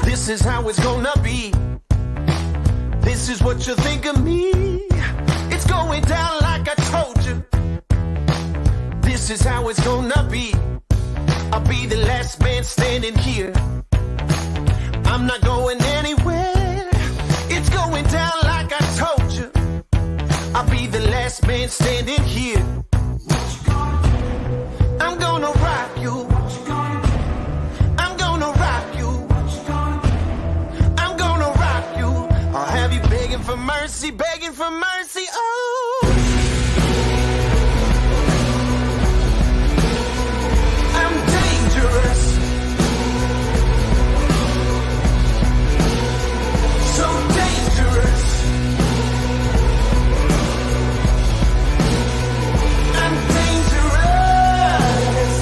This is how it's gonna be. This is what you think of me. It's going down like I told you. This is how it's gonna be. I'll be the last man standing here. I'm not going anywhere. It's going down like I told you. I'll be the last man standing here. I'm gonna rock you. I'm gonna rock you. I'm gonna rock you. I'll have you begging for mercy, oh. I'm dangerous. So dangerous. I'm dangerous.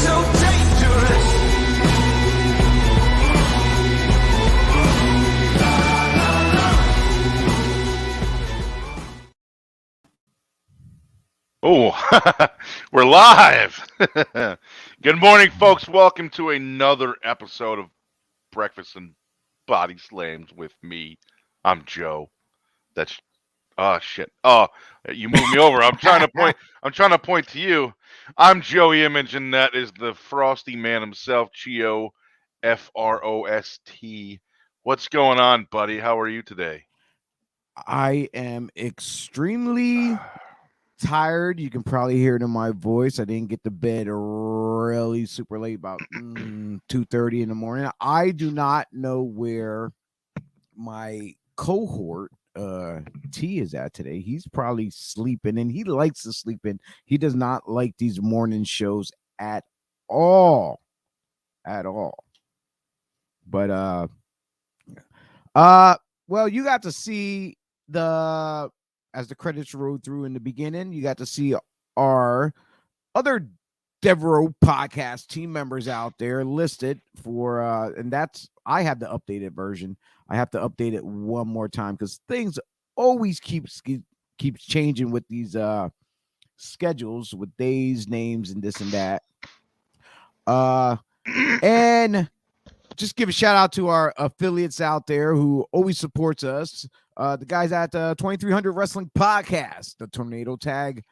So dangerous. Oh, we're live. Good morning, folks. Welcome to another episode of Breakfast and Body Slams with me. I'm Joe. That's shit. Oh, you moved me over. I'm trying to point to you. I'm Joey Image, and that is the frosty man himself, Chio, Frost. What's going on, buddy? How are you today? I am extremely tired. You can probably hear it in my voice. I didn't get to bed really super late, about 2:30 in the morning. I do not know where my cohort T is at today. He's probably sleeping, and he likes to sleep in. He does not like these morning shows at all. But well, you got to see as the credits rolled through in the beginning, you got to see our other Devereaux podcast team members out there listed for and that's I have the updated version. I have to update it one more time because things always keeps changing with these schedules with days, names, and this and that. And just give a shout out to our affiliates out there who always supports us. The guys at 2300 Wrestling Podcast, the Tornado Tag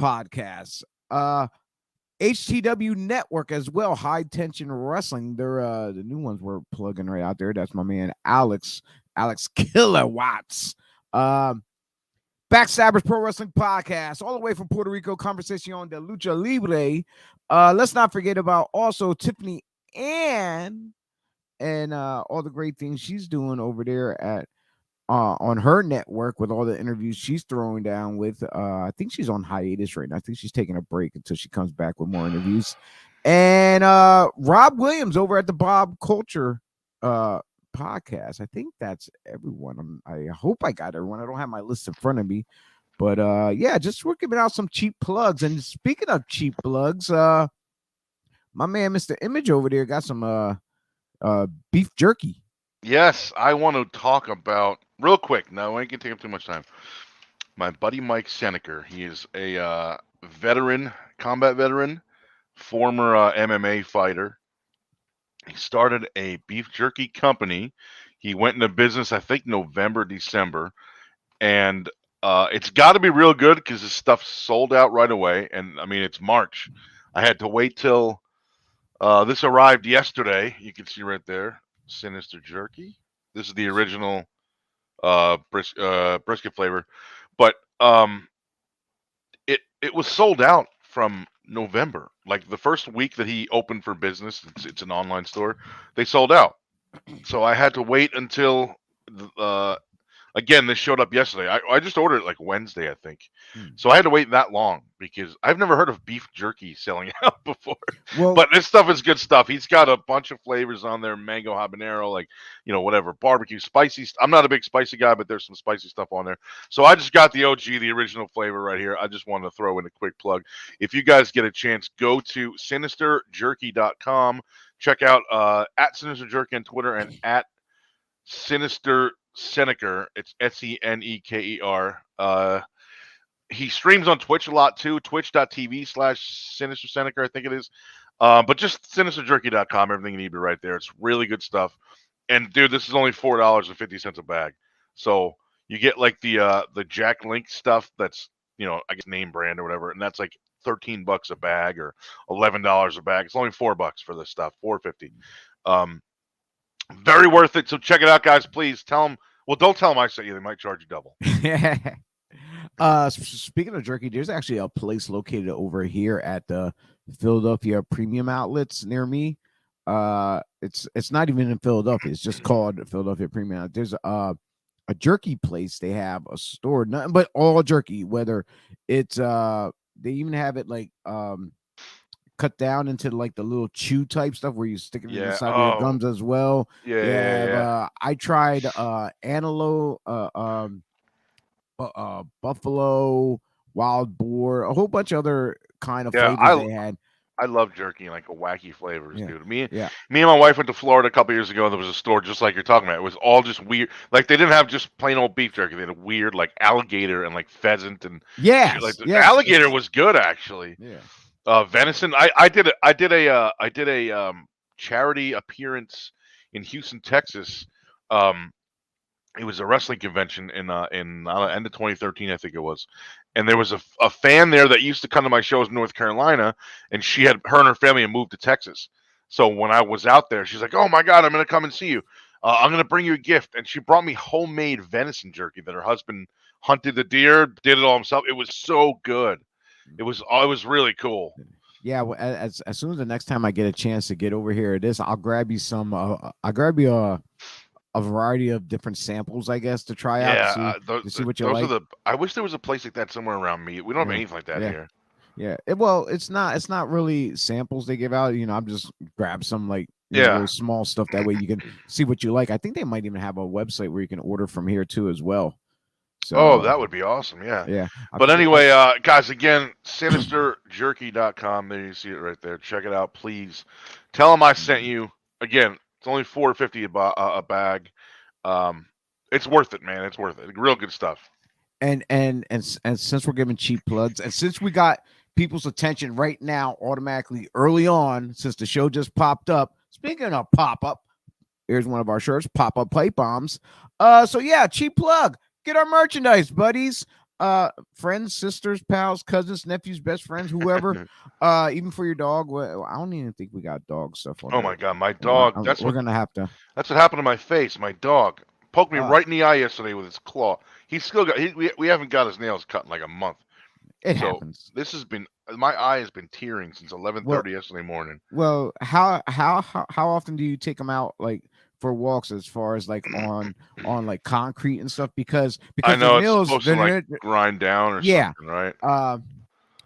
Podcast, HTW Network as well, High Tension Wrestling. They're the new ones we're plugging right out there. That's my man Alex Kilowatts. Backstabbers Pro Wrestling Podcast, all the way from Puerto Rico, Conversación de Lucha Libre. Let's not forget about also Tiffany Ann and all the great things she's doing over there at on her network with all the interviews she's throwing down with. I think she's on hiatus right now. I think she's taking a break until she comes back with more interviews. And Rob Williams over at the Bob Culture podcast. I think that's everyone. I hope I got everyone. I don't have my list in front of me. But yeah, just we're giving out some cheap plugs. And speaking of cheap plugs, my man Mr. Image over there got some beef jerky. Yes, I want to talk about real quick. No, I ain't gonna take up too much time. My buddy Mike Seneker. He is a combat veteran, former MMA fighter. He started a beef jerky company. He went into business, I think, November, December, and it's got to be real good because his stuff sold out right away. And I mean, it's March. I had to wait till this arrived yesterday. You can see right there. Sinister jerky. This is the original brisket flavor, but it was sold out from November. Like the first week that he opened for business, it's an online store. They sold out, so I had to wait until Again, this showed up yesterday. I just ordered it like Wednesday, I think. Hmm. So I had to wait that long because I've never heard of beef jerky selling out before. Well, But this stuff is good stuff. He's got a bunch of flavors on there: mango habanero, like whatever, barbecue, spicy. I'm not a big spicy guy, but there's some spicy stuff on there. So I just got the OG, the original flavor right here. I just wanted to throw in a quick plug. If you guys get a chance, go to sinisterjerky.com. Check out at Sinister Jerky on Twitter and at Sinister Seneker. It's Seneker. He streams on Twitch a lot too. Twitch.tv/Sinister Seneker, I think it is. But just sinisterjerky.com. Everything you need be right there. It's really good stuff. And dude, this is only $4.50 a bag. So you get like the Jack Link stuff that's I guess name brand or whatever, and that's like $13 a bag or $11 a bag. It's only $4 for this stuff. $4.50. Very worth it. So check it out, guys. Please tell them. Well, don't tell them I sent you. They might charge you double. Speaking of jerky, there's actually a place located over here at the Philadelphia Premium Outlets near me. It's not even in Philadelphia. It's just called Philadelphia Premium. There's a jerky place. They have a store, nothing but all jerky. Whether it's they even have it like cut down into like the little chew type stuff where you stick it in the side of your gums as well. Yeah. I tried antelope, buffalo, wild boar, a whole bunch of other kind of flavors they had. I love jerky, like wacky flavors, dude. Me Yeah. and my wife went to Florida a couple years ago, and there was a store just like you're talking about. It was all just weird. Like they didn't have just plain old beef jerky. They had a weird like alligator and like pheasant and yes, like the yes. alligator was good actually. Yeah. Venison. I did a charity appearance in Houston, Texas. It was a wrestling convention in end of 2013, I think it was, and there was a fan there that used to come to my shows in North Carolina, and her and her family had moved to Texas. So when I was out there, she's like, "Oh my God, I'm gonna come and see you. I'm gonna bring you a gift," and she brought me homemade venison jerky that her husband hunted the deer, did it all himself. It was so good. It was really cool. Yeah, well, as soon as the next time I get a chance to get over here, I'll grab you some. I'll grab you a variety of different samples, I guess, to try out to see what you like. I wish there was a place like that somewhere around me. We don't have anything like that here. Yeah. Well, it's not really samples they give out. I'm just grab some like really small stuff. That way you can see what you like. I think they might even have a website where you can order from here too as well. So, that would be awesome. Yeah. Yeah. But anyway, guys, again, sinisterjerky.com. There you see it right there. Check it out, please. Tell them I sent you. Again, it's only $4.50 a bag. It's worth it, man. It's worth it. Real good stuff. And since we're giving cheap plugs, and since we got people's attention right now, automatically early on, since the show just popped up. Speaking of pop up, here's one of our shirts, Pop Up Pipe Bombs. So yeah, cheap plug. Get our merchandise, buddies. Friends, sisters, pals, cousins, nephews, best friends, whoever. Even for your dog. Well, I don't even think we got dog stuff on. Oh my God, my dog. We're gonna have to. That's what happened to my face. My dog poked me right in the eye yesterday with his claw. He's still got. We haven't got his nails cut in like a month. It happens. This has been. My eye has been tearing since 11:30 yesterday morning. Well, how often do you take them out like for walks as far as like on like concrete and stuff? Because I know the nails, it's supposed to like grind down or something, right?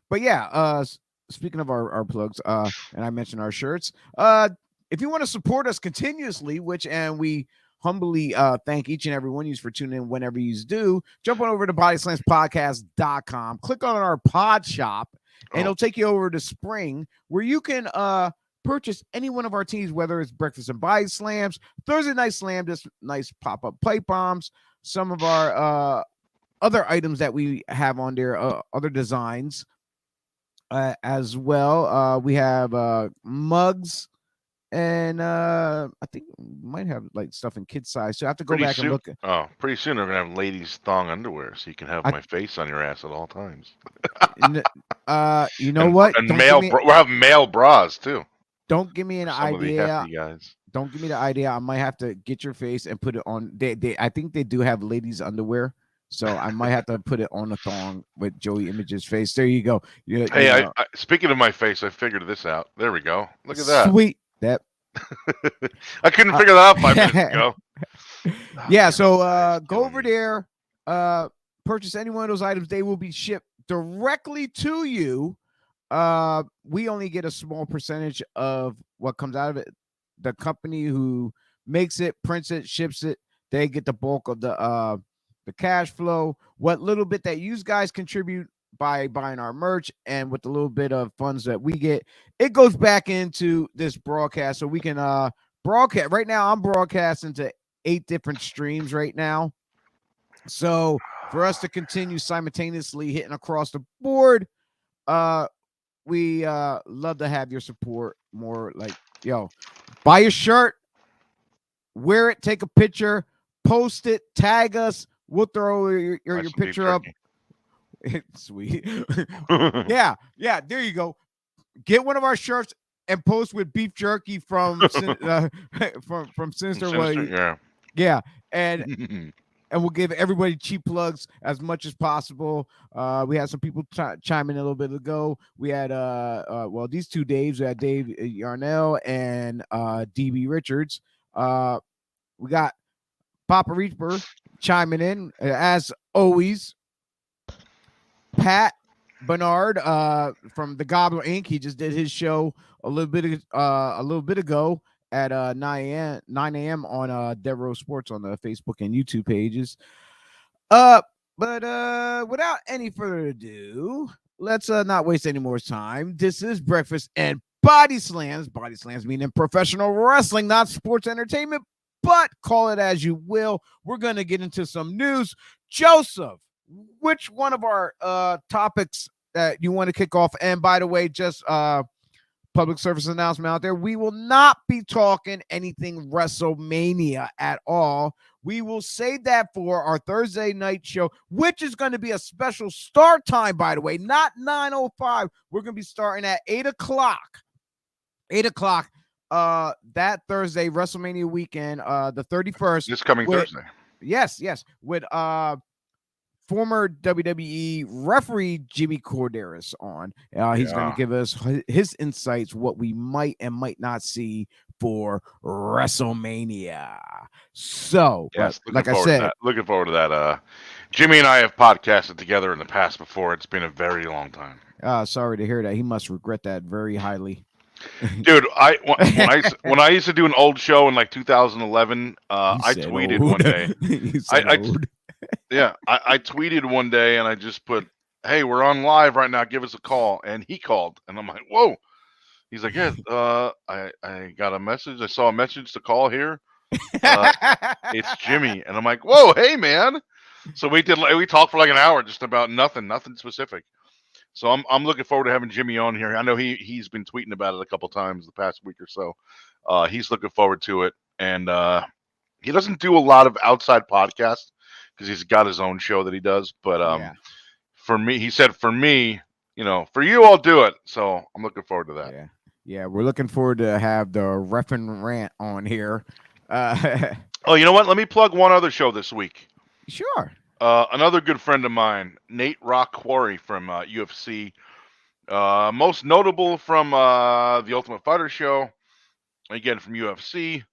But yeah, speaking of our plugs, and I mentioned our shirts. If you want to support us continuously, and we humbly thank each and every one of you for tuning in whenever you do, jump on over to BodySlamsPodcast.com, click on our pod shop, and it'll take you over to Spring, where you can purchase any one of our teams, whether it's Breakfast and Body Slams, Thursday Night Slam, just nice pop-up pipe bombs, some of our other items that we have on there, other designs as well. We have mugs, and I think we might have like stuff in kid size. So I have to go back and look. Pretty soon we're gonna have ladies thong underwear, so you can have my face on your ass at all times. You know what? And we'll have male bras too. Don't give me an idea. Guys. Don't give me the idea. I might have to get your face and put it on. I think they do have ladies underwear, so I might have to put it on a thong with Joey Image's face. There you go. Hey, speaking of my face, I figured this out. There we go. Look at that. Sweet. That I couldn't figure that out 5 minutes ago. Yeah, man, so it's go killing over me. there, purchase any one of those items. They will be shipped directly to you. We only get a small percentage of what comes out of it. The company who makes it, prints it, ships it, they get the bulk of the cash flow. What little bit that you guys contribute by buying our merch and with the little bit of funds that we get, it goes back into this broadcast so we can broadcast. Right now I'm broadcasting to 8 different streams right now. So for us to continue simultaneously hitting across the board, we love to have your support. More like, yo, buy a shirt, wear it, take a picture, post it, tag us. We'll throw Buy your some beef picture up. jerky. Sweet. Yeah, there you go. Get one of our shirts and post with beef jerky from from Sinister. Sinister, Yeah, and yeah. we'll give everybody cheap plugs as much as possible. We had some people chime in a little bit ago. We had well, these two Daves. We had Dave Yarnell and DB Richards. We got Papa Reaper chiming in as always. Pat Bernard from the Gobbler Inc. He just did his show a little bit ago at 9 a.m. on Dead Row Sports on the Facebook and YouTube pages. But without any further ado, let's not waste any more time. This is Breakfast and Body Slams. Body Slams meaning professional wrestling, not sports entertainment, but call it as you will. We're gonna get into some news. Joseph, which one of our topics that you want to kick off? And by the way, just public service announcement out there, we will not be talking anything WrestleMania at all. We will save that for our Thursday night show, which is going to be a special start time, by the way, not 9:05. We're going to be starting at 8 o'clock. 8 o'clock that Thursday, WrestleMania weekend, the 31st. This coming Thursday. Yes, with former WWE referee Jimmy Corderas on. He's going to give us his insights, what we might and might not see for WrestleMania. So, yes, like I said, looking forward to that. Jimmy and I have podcasted together in the past before. It's been a very long time. Sorry to hear that. He must regret that very highly. Dude, when I used to do an old show in like 2011, I tweeted one day. I tweeted one day and I just put, "Hey, we're on live right now. Give us a call." And he called, and I'm like, "Whoa!" He's like, "Yeah, I got a message. I saw a message to call here. It's Jimmy." And I'm like, "Whoa, hey man!" So we talked for like an hour just about nothing specific. So I'm looking forward to having Jimmy on here. I know he's been tweeting about it a couple times the past week or so. He's looking forward to it, and he doesn't do a lot of outside podcasts because he's got his own show that he does. But for me, he said, for me, for you, I'll do it. So I'm looking forward to that. Yeah, we're looking forward to have the Ref and Rant on here. Oh, you know what? Let me plug one other show this week. Sure. Another good friend of mine, Nate Rock Quarry from UFC. Most notable from the Ultimate Fighter show. Again, from UFC,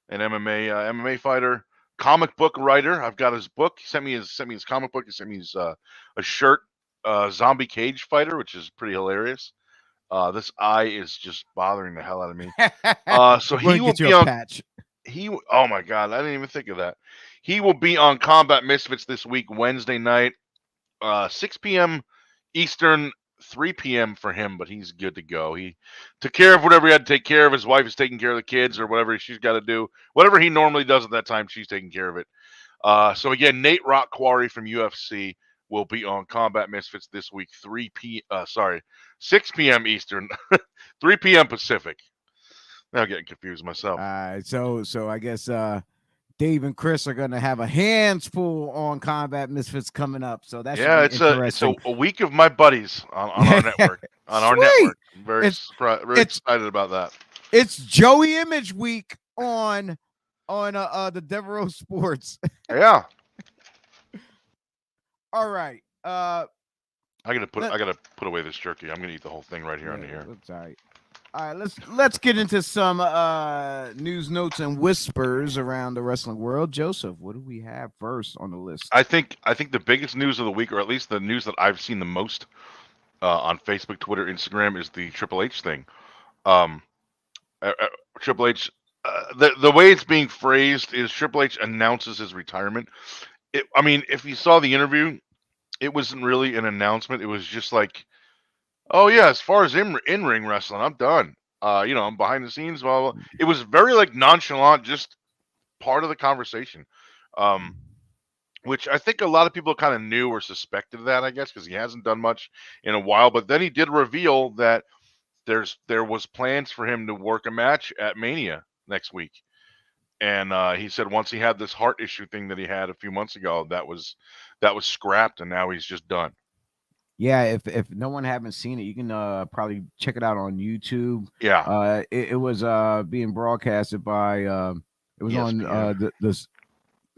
an MMA fighter, comic book writer. I've got his book. He sent me his comic book. He sent me his a shirt, zombie cage fighter, which is pretty hilarious. This eye is just bothering the hell out of me. So he will be on patch. Oh my god, I didn't even think of that. He will be on Combat Misfits this week, Wednesday night, 6 p.m. Eastern, 3 p.m. for him, but he's good to go. He took care of whatever he had to take care of. His wife is taking care of the kids or whatever she's got to do. Whatever he normally does at that time, she's taking care of it. So again, Nate Rock Quarry from UFC will be on Combat Misfits this week, 6 p.m. Eastern, 3 p.m. Pacific. Now I'm getting confused myself. So I guess Dave and Chris are going to have a hands full on Combat Misfits coming up. So that's it's a week of my buddies on our network. On our network. I'm very excited about that. It's Joey Image Week on the Devereaux Sports. Yeah. All right. I gotta put away this jerky. I'm gonna eat the whole thing right here under here. That's all right. All right, let's get into some news notes and whispers around the wrestling world. Joseph, what do we have first on the list? I think the biggest news of the week, or at least the news that I've seen the most on Facebook, Twitter, Instagram, is the Triple H thing. Um, Triple H, the way it's being phrased is Triple H announces his retirement. I mean, if you saw the interview, it wasn't really an announcement. It was just like, oh yeah, as far as in ring wrestling, I'm done. I'm behind the scenes. Blah, blah, blah. It was very like nonchalant, just part of the conversation. Um, which I think a lot of people kind of knew or suspected that, I guess, because he hasn't done much in a while. But then he did reveal that there was plans for him to work a match at Mania next week, and he said once he had this heart issue thing that he had a few months ago, that was scrapped, and now he's just done. Yeah, if no one haven't seen it, you can probably check it out on YouTube. Yeah, It was being broadcasted by it was on ESPN. the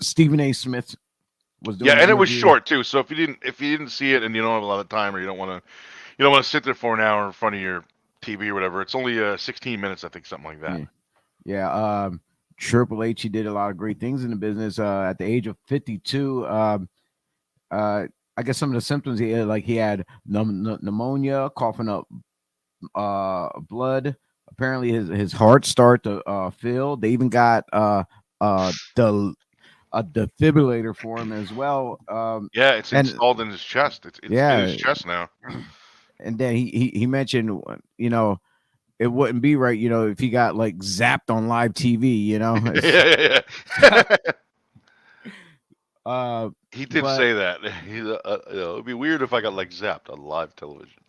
Stephen A. Smith was doing Yeah, the and it was interview. short too. So if you didn't see it and you don't have a lot of time or you don't want to sit there for an hour in front of your TV or whatever, it's only 16 minutes, I think, something like that. Yeah, yeah. Triple H, he did a lot of great things in the business. At the age of 52, I guess some of the symptoms he had, like he had pneumonia, coughing up blood. Apparently, his heart started to fail. They even got the a defibrillator for him as well. Yeah, it's And installed in his chest. It's in his yeah, chest now. and then he mentioned, it wouldn't be right, if he got like zapped on live TV, Yeah, yeah, yeah. uh, He did but say that. It'd be weird if I got like zapped on live television.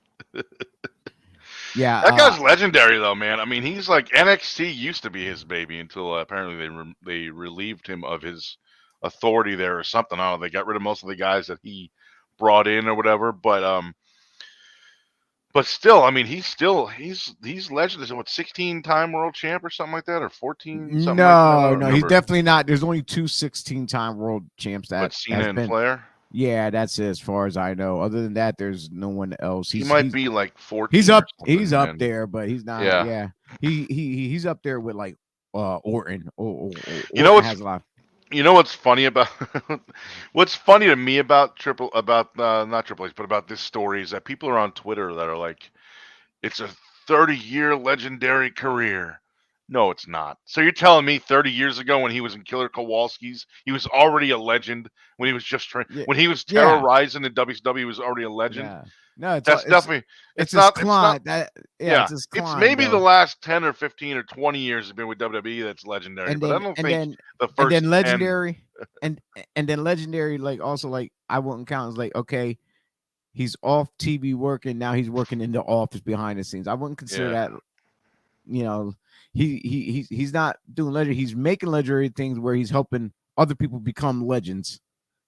yeah, That guy's legendary, though, man. I mean, he's like NXT used to be his baby until apparently they relieved him of his authority there or something. I don't know. They got rid of most of the guys that he brought in or whatever. But still, I mean, he's legend. Is it what 16-time world champ or something like that, or 14 something like that? I no, don't no, he's remember. definitely not. There's only two 16-time world champs But that Cena has and been. Flair, Yeah, that's it, as far as I know. Other than that, there's no one else. he might be like 14 He's or up something. he's up And there, but he's not. yeah, Yeah, he's up there with like Orton. you know Orton what's has a lot. You know what's funny about what's funny to me about not Triple H, but about this story is that people are on Twitter that are like, it's a 30-year legendary career. No, it's not. So you're telling me 30 years ago when he was in Killer Kowalski's, he was already a legend when he was Yeah, when he was yeah, terrorizing in WCW, he was already a legend. yeah. No, That's definitely it's it's his not climb. Yeah, yeah. it's his It's climb maybe the though. last 10 or 15 or 20 years have been with WWE that's legendary, And but I then don't and think then the and first then 10. legendary and and then legendary, like, also, like, I wouldn't count as, like, okay, he's off TV working, now he's working in the office behind the scenes. I wouldn't consider Yeah. that, you know, he's not doing legendary. He's making legendary things where he's helping other people become legends.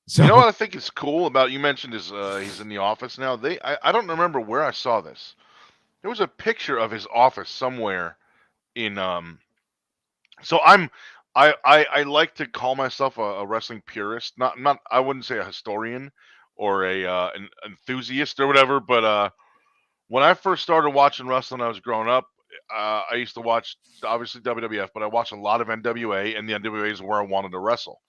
You know So what I think is cool about you mentioned is he's in the office now. I don't remember where I saw this. There was a picture of his office somewhere in so I like to call myself a wrestling purist. Not I wouldn't say a historian or an enthusiast or whatever, but when I first started watching wrestling, I was growing up. I used to watch obviously WWF, but I watched a lot of NWA, and the NWA is where I wanted to wrestle.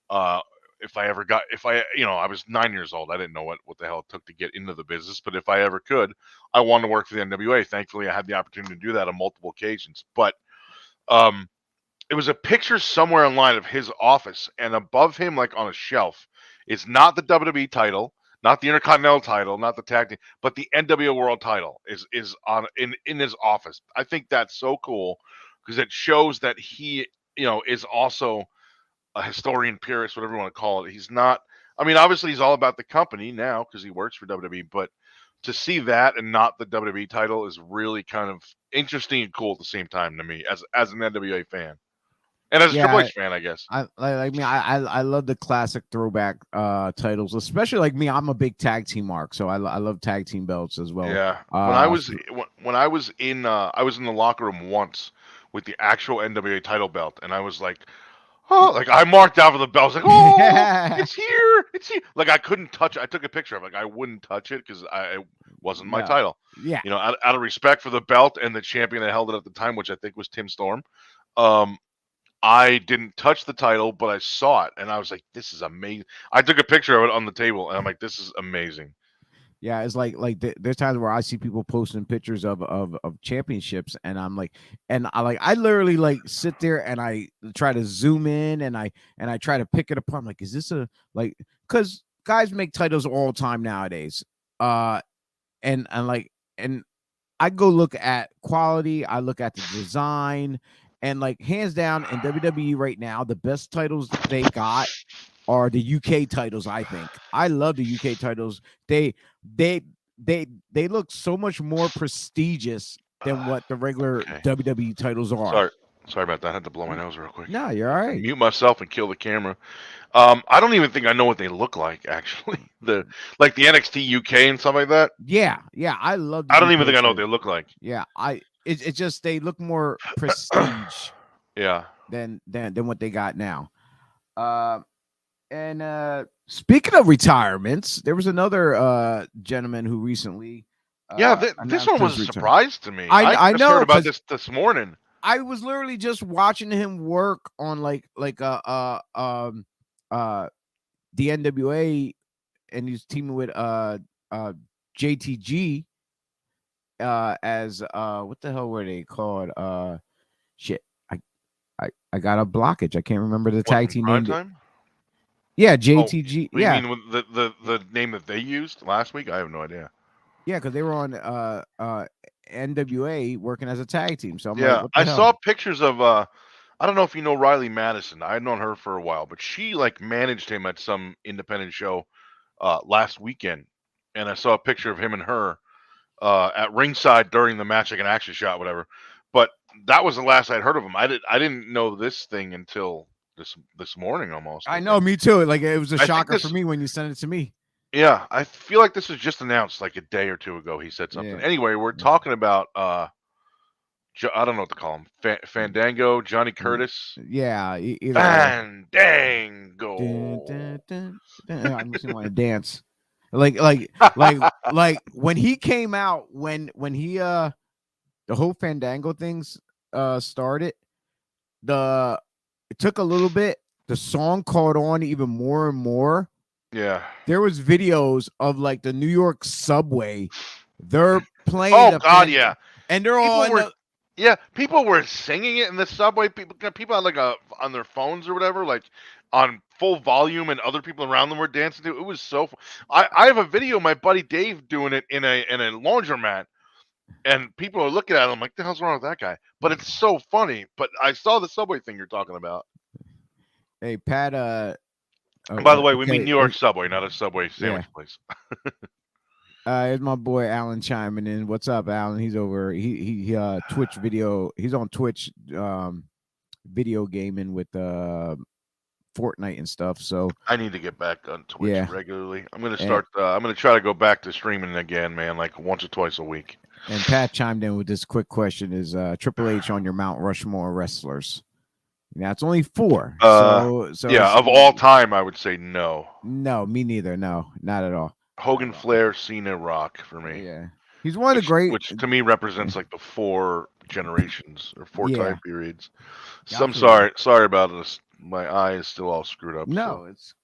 Uh, if I, I was 9 years old. I didn't know what the hell it took to get into the business, but if I ever could, I wanted to work for the NWA. Thankfully, I had the opportunity to do that on multiple occasions. But um, it was a picture somewhere online of his office, and above him, like on a shelf, is not the WWE title, not the Intercontinental title, not the tag team, but the NWO World title is on in his office. I think that's so cool because it shows that he, is also a historian purist, whatever you want to call it. He's not. I mean, obviously, he's all about the company now because he works for WWE. But to see that and not the WWE title is really kind of interesting and cool at the same time to me as an NWA fan and as a Triple yeah, H fan, I guess. I like me. I love the classic throwback titles, especially like me. I'm a big tag team mark, so I love tag team belts as well. Yeah, Uh, when I was in the locker room once with the actual NWA title belt, and I was like, oh, like I marked out for the belt. I was like, oh, yeah, it's here, it's here. Like I couldn't touch it. I took a picture of it. Like I wouldn't touch it because I Wasn't my No. title. Yeah. You know, out of respect for the belt and the champion that held it at the time, which I think was Tim Storm. I didn't touch the title, but I saw it, and I was like, "This is amazing." I took a picture of it on the table, and I'm like, "This is amazing." Yeah, it's like there's times where I see people posting pictures of championships, and I'm like, and I literally like sit there and I try to zoom in and I try to pick it apart. I'm like, is this a like? Because guys make titles all the time nowadays, and I go look at quality, I look at the design, and like hands down in WWE right now, the best titles they got are the UK titles. I think I love the UK titles. They they look so much more prestigious than what the regular Okay. WWE titles are. Sorry about that. I had to blow my nose real quick. No, you're all right. Mute myself and kill the camera. I don't even think I know what they look like. Actually, the NXT UK and stuff like that. Yeah, I love. The I don't even UK think I know what titles. they look like. Yeah, it's just they look more prestige Yeah. than what they got now. And speaking of retirements, there was another gentleman who recently. Yeah, this one was a surprise to me. I just know, heard about 'cause this morning. I was literally just watching him work on the NWA, and he's teaming with JTG as what the hell were they called? Shit. I got a blockage. I can't remember the tag team name. Time? Yeah, JTG. Oh, yeah. You mean with the name that they used last week? I have no idea. Yeah, because they were on NWA working as a tag team. So I'm yeah, like, what the I hell? saw pictures of I don't know if you know Riley Madison. I had known her for a while, but she like managed him at some independent show last weekend, and I saw a picture of him and her at ringside during the match, like an action shot, whatever. But that was the last I'd heard of him. I didn't know this thing until this morning almost. I know, me too. Like it was a I think shocker this- for me when you sent it to me. Yeah, I feel like this was just announced like a day or two ago. He said something. Yeah. Anyway, we're talking about I don't know what to call him. Fandango, Johnny Curtis. Yeah, Fandango. I just want to dance. Like when he came out, when he the whole Fandango things started, it took a little bit. The song caught on even more and more. Yeah. There was videos of like the New York subway. They're playing. Oh God, yeah. And they're all people were singing it in the subway. People had like on their phones or whatever, like on full volume, and other people around them were dancing to it. It was so I have a video of my buddy Dave doing it in a laundromat, and people are looking at him like, the hell's wrong with that guy? But it's so funny. But I saw the subway thing you're talking about. Hey, Pat, and by the way, we mean New York subway, not a Subway sandwich place. It's my boy Alan chiming in. What's up, Alan? He's over. He Twitch video. He's on Twitch, video gaming with Fortnite and stuff. So I need to get back on Twitch regularly. I'm gonna start. I'm gonna try to go back to streaming again, man. Like once or twice a week. And Pat chimed in with this quick question: is Triple H on your Mount Rushmore wrestlers? Now it's only 4. So yeah, of all time, I would say no. No, me neither. No, not at all. Hogan, Flair, Cena, Rock for me. Yeah, he's one of the great, which to me represents like the 4 generations or 4 time periods. So I'm Absolutely. sorry about this. My eye is still all screwed up. No, it's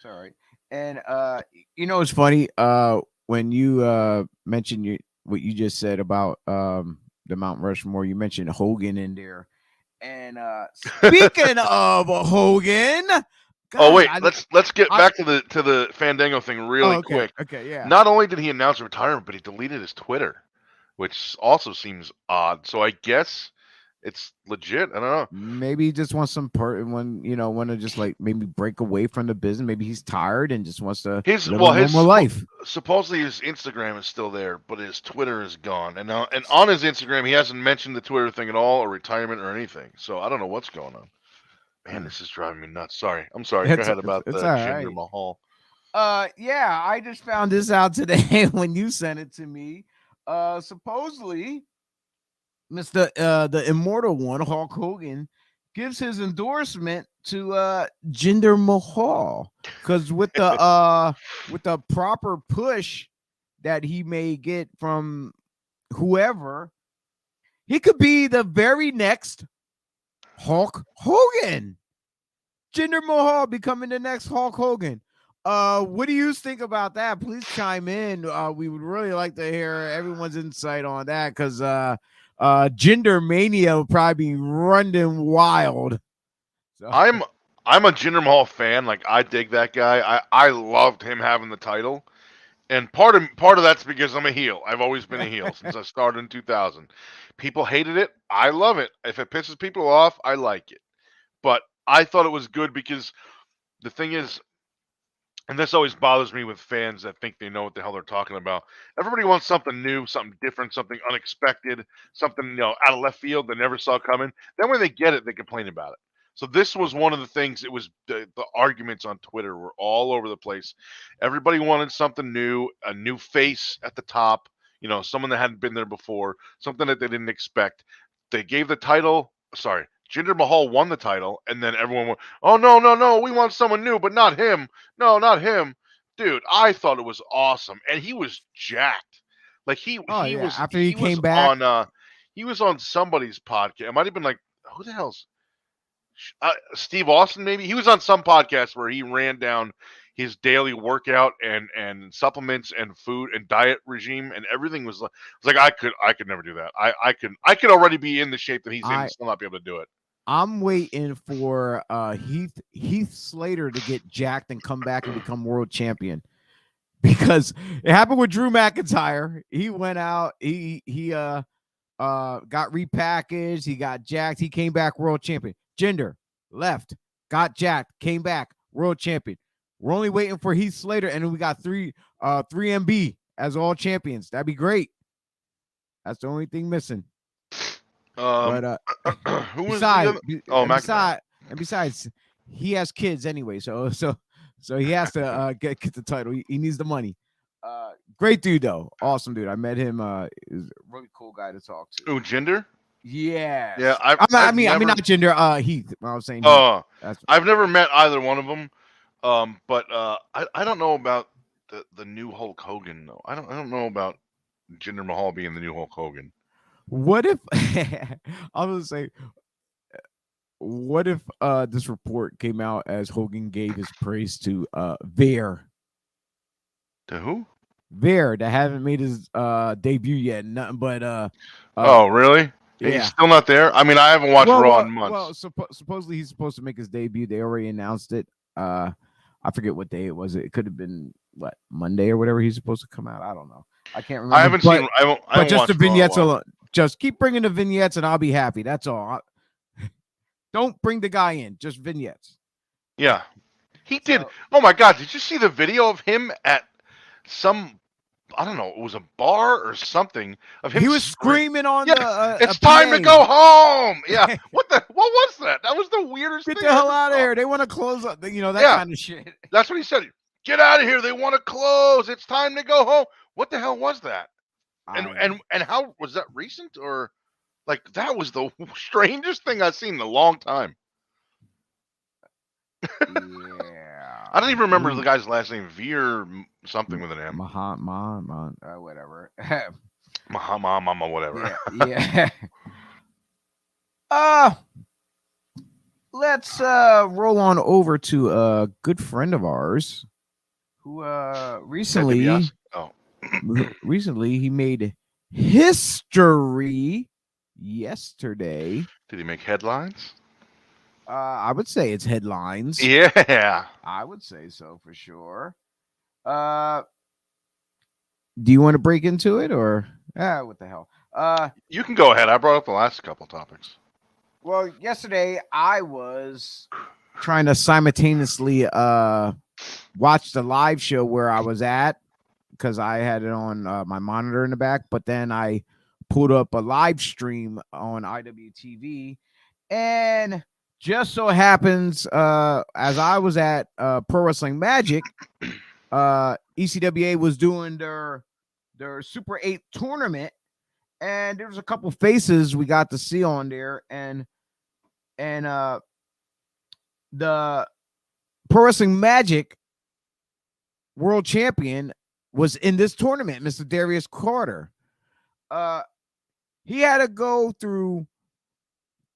all right. And it's funny. When you mentioned what you just said about the Mount Rushmore, you mentioned Hogan in there. And speaking of Hogan, God, wait, let's get back to the Fandango thing really quick. Okay, yeah. Not only did he announce retirement, but he deleted his Twitter, which also seems odd. So I guess it's legit. I don't know. Maybe he just wants some want to just like maybe break away from the business. Maybe he's tired and just wants to live a normal life. Supposedly his Instagram is still there, but his Twitter is gone. And on his Instagram, he hasn't mentioned the Twitter thing at all, or retirement, or anything. So I don't know what's going on. Man, this is driving me nuts. Sorry. I'm sorry. Go ahead about the Jinder Mahal. Yeah, I just found this out today when you sent it to me. Supposedly, Mr. The Immortal One, Hulk Hogan, gives his endorsement to Jinder Mahal, because with the proper push that he may get from whoever, he could be the very next Hulk Hogan. Jinder Mahal becoming the next Hulk Hogan. What do you think about that? Please chime in. We would really like to hear everyone's insight on that, because Jinder Mania will probably be running wild. So. I'm a Jinder Mahal fan. Like, I dig that guy. I loved him having the title. And part of that's because I'm a heel. I've always been a heel since I started in 2000. People hated it. I love it. If it pisses people off, I like it. But I thought it was good because the thing is, and this always bothers me with fans that think they know what the hell they're talking about. Everybody wants something new, something different, something unexpected, something out of left field they never saw coming. Then when they get it, they complain about it. So this was one of the things. It was the arguments on Twitter were all over the place. Everybody wanted something new, a new face at the top. Someone that hadn't been there before, something that they didn't expect. They gave the title. Sorry, Jinder Mahal won the title, and then everyone went, "Oh no, we want someone new, but not him. No, not him." Dude, I thought it was awesome, and he was jacked. Like he was after he was came back on he was on somebody's podcast. It might have been like, who the hell's Steve Austin? Maybe he was on some podcast where he ran down his daily workout and supplements and food and diet regime, and everything was like I could never do that. I could already be in the shape that he's in and still not be able to do it. I'm waiting for Heath Slater to get jacked and come back and become world champion, because it happened with Drew McIntyre. He went out, he got repackaged, he got jacked, he came back world champion. Jinder left, got jacked, came back world champion. We're only waiting for Heath Slater, and then we got 3MB as all champions. That'd be great. That's the only thing missing. But who was McIntyre? Besides, he has kids anyway, so he has to get the title. He needs the money. Great dude though, awesome dude. I met him. He's a really cool guy to talk to. Oh, Jinder? Yeah. Yeah, I mean not Jinder. Heath. I was saying. I've never met either one of them. But I don't know about the new Hulk Hogan though. I don't know about Jinder Mahal being the new Hulk Hogan. What if I was gonna say, what if this report came out as Hogan gave his praise to Veer? To who? Veer, that haven't made his debut yet. Nothing but oh, really? Yeah. He's still not there? I mean, I haven't watched Raw in months. Well, supposedly he's supposed to make his debut. They already announced it. I forget what day it was. It could have been Monday or whatever he's supposed to come out. I don't know. I can't remember. I haven't seen. I haven't just the vignettes alone. Just keep bringing the vignettes, and I'll be happy. That's all. Don't bring the guy in. Just vignettes. Yeah, he did. Oh my God! Did you see the video of him at some? I don't know. It was a bar or something. Of him. He was screaming on the. It's time to go home. Yeah. What was that? That was the weirdest thing. Get the hell out of here! They want to close up. That kind of shit. That's what he said. Get out of here! They want to close. It's time to go home. What the hell was that? And how was that recent, or like that was the strangest thing I've seen in a long time. Yeah. I don't even remember the guy's last name. Veer something with an M. Whatever. Mama, whatever. Yeah. Let's roll on over to a good friend of ours who recently he made history yesterday. Did he make headlines? I would say it's headlines. Yeah. I would say so for sure. Do you want to break into it, or what the hell? You can go ahead. I brought up the last couple topics. Well, yesterday I was trying to simultaneously watch the live show where I was at, because I had it on my monitor in the back, but then I pulled up a live stream on IWTV, and just so happens, as I was at Pro Wrestling Magic, ECWA was doing their Super 8 tournament, and there was a couple faces we got to see on there, and the Pro Wrestling Magic world champion was in this tournament, Mr. Darius Carter. He had to go through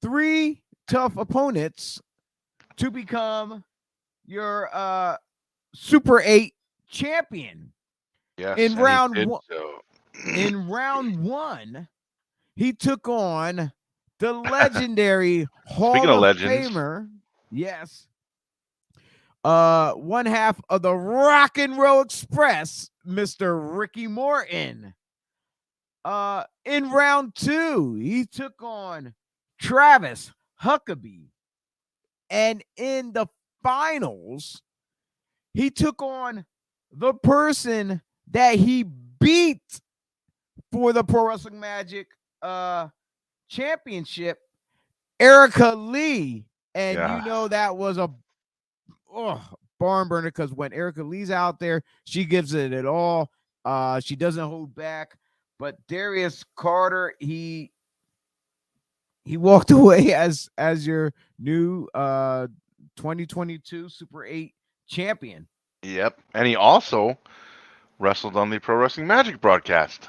3 tough opponents to become your Super 8 champion. Yes, In and round he did one, so. in round 1, he took on the legendary Speaking Hall of of legends. Famer. Yes. One half of the Rock and Roll Express, Mr. Ricky Morton. In round 2, he took on Travis Huckabee. And in the finals, he took on the person that he beat for the Pro Wrestling Magic championship, Erica Lee. And you know that was a barn burner, because when Erica Lee's out there, she gives it all. She doesn't hold back. But Darius Carter, he walked away as your new 2022 Super 8 champion. Yep, and he also wrestled on the Pro Wrestling Magic broadcast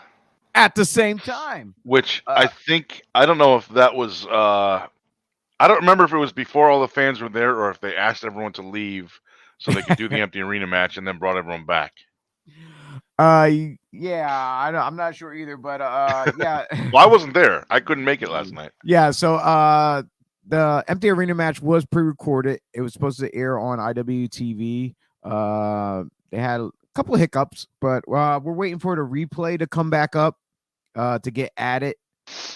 At the same time, which I don't know if that was I don't remember if it was before all the fans were there or if they asked everyone to leave so they could do the empty arena match and then brought everyone back. Yeah, I'm not sure either, but yeah. Well, I wasn't there. I couldn't make it last night. Yeah, so the empty arena match was pre-recorded. It was supposed to air on IWTV. They had a couple of hiccups, but we're waiting for the replay to come back up to get added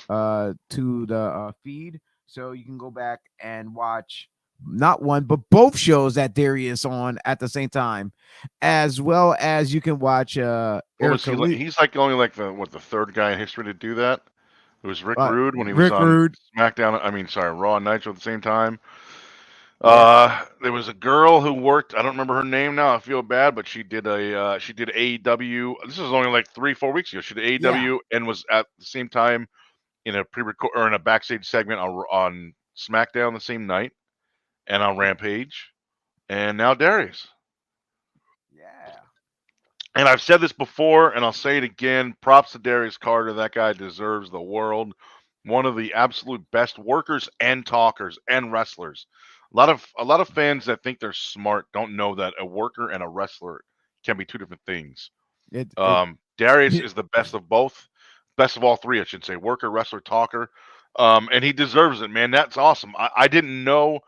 to the feed, so you can go back and watch not one but both shows that Darius on at the same time, as well as you can watch he's like only like the third guy in history to do that. It was Rick Rude when he was on Rude. SmackDown. I mean, sorry, Raw and Nitro at the same time. There was a girl who worked. I don't remember her name now. I feel bad, but she did AEW. This was only like 3-4 weeks ago. She did AEW and was at the same time in a pre-record or in a backstage segment on SmackDown the same night, and on Rampage, and now Darius. Yeah. And I've said this before, and I'll say it again. Props to Darius Carter. That guy deserves the world. One of the absolute best workers and talkers and wrestlers. A lot of fans that think they're smart don't know that a worker and a wrestler can be two different things. Darius is the best of both. Best of all three, I should say. Worker, wrestler, talker. And he deserves it, man. That's awesome. I didn't know.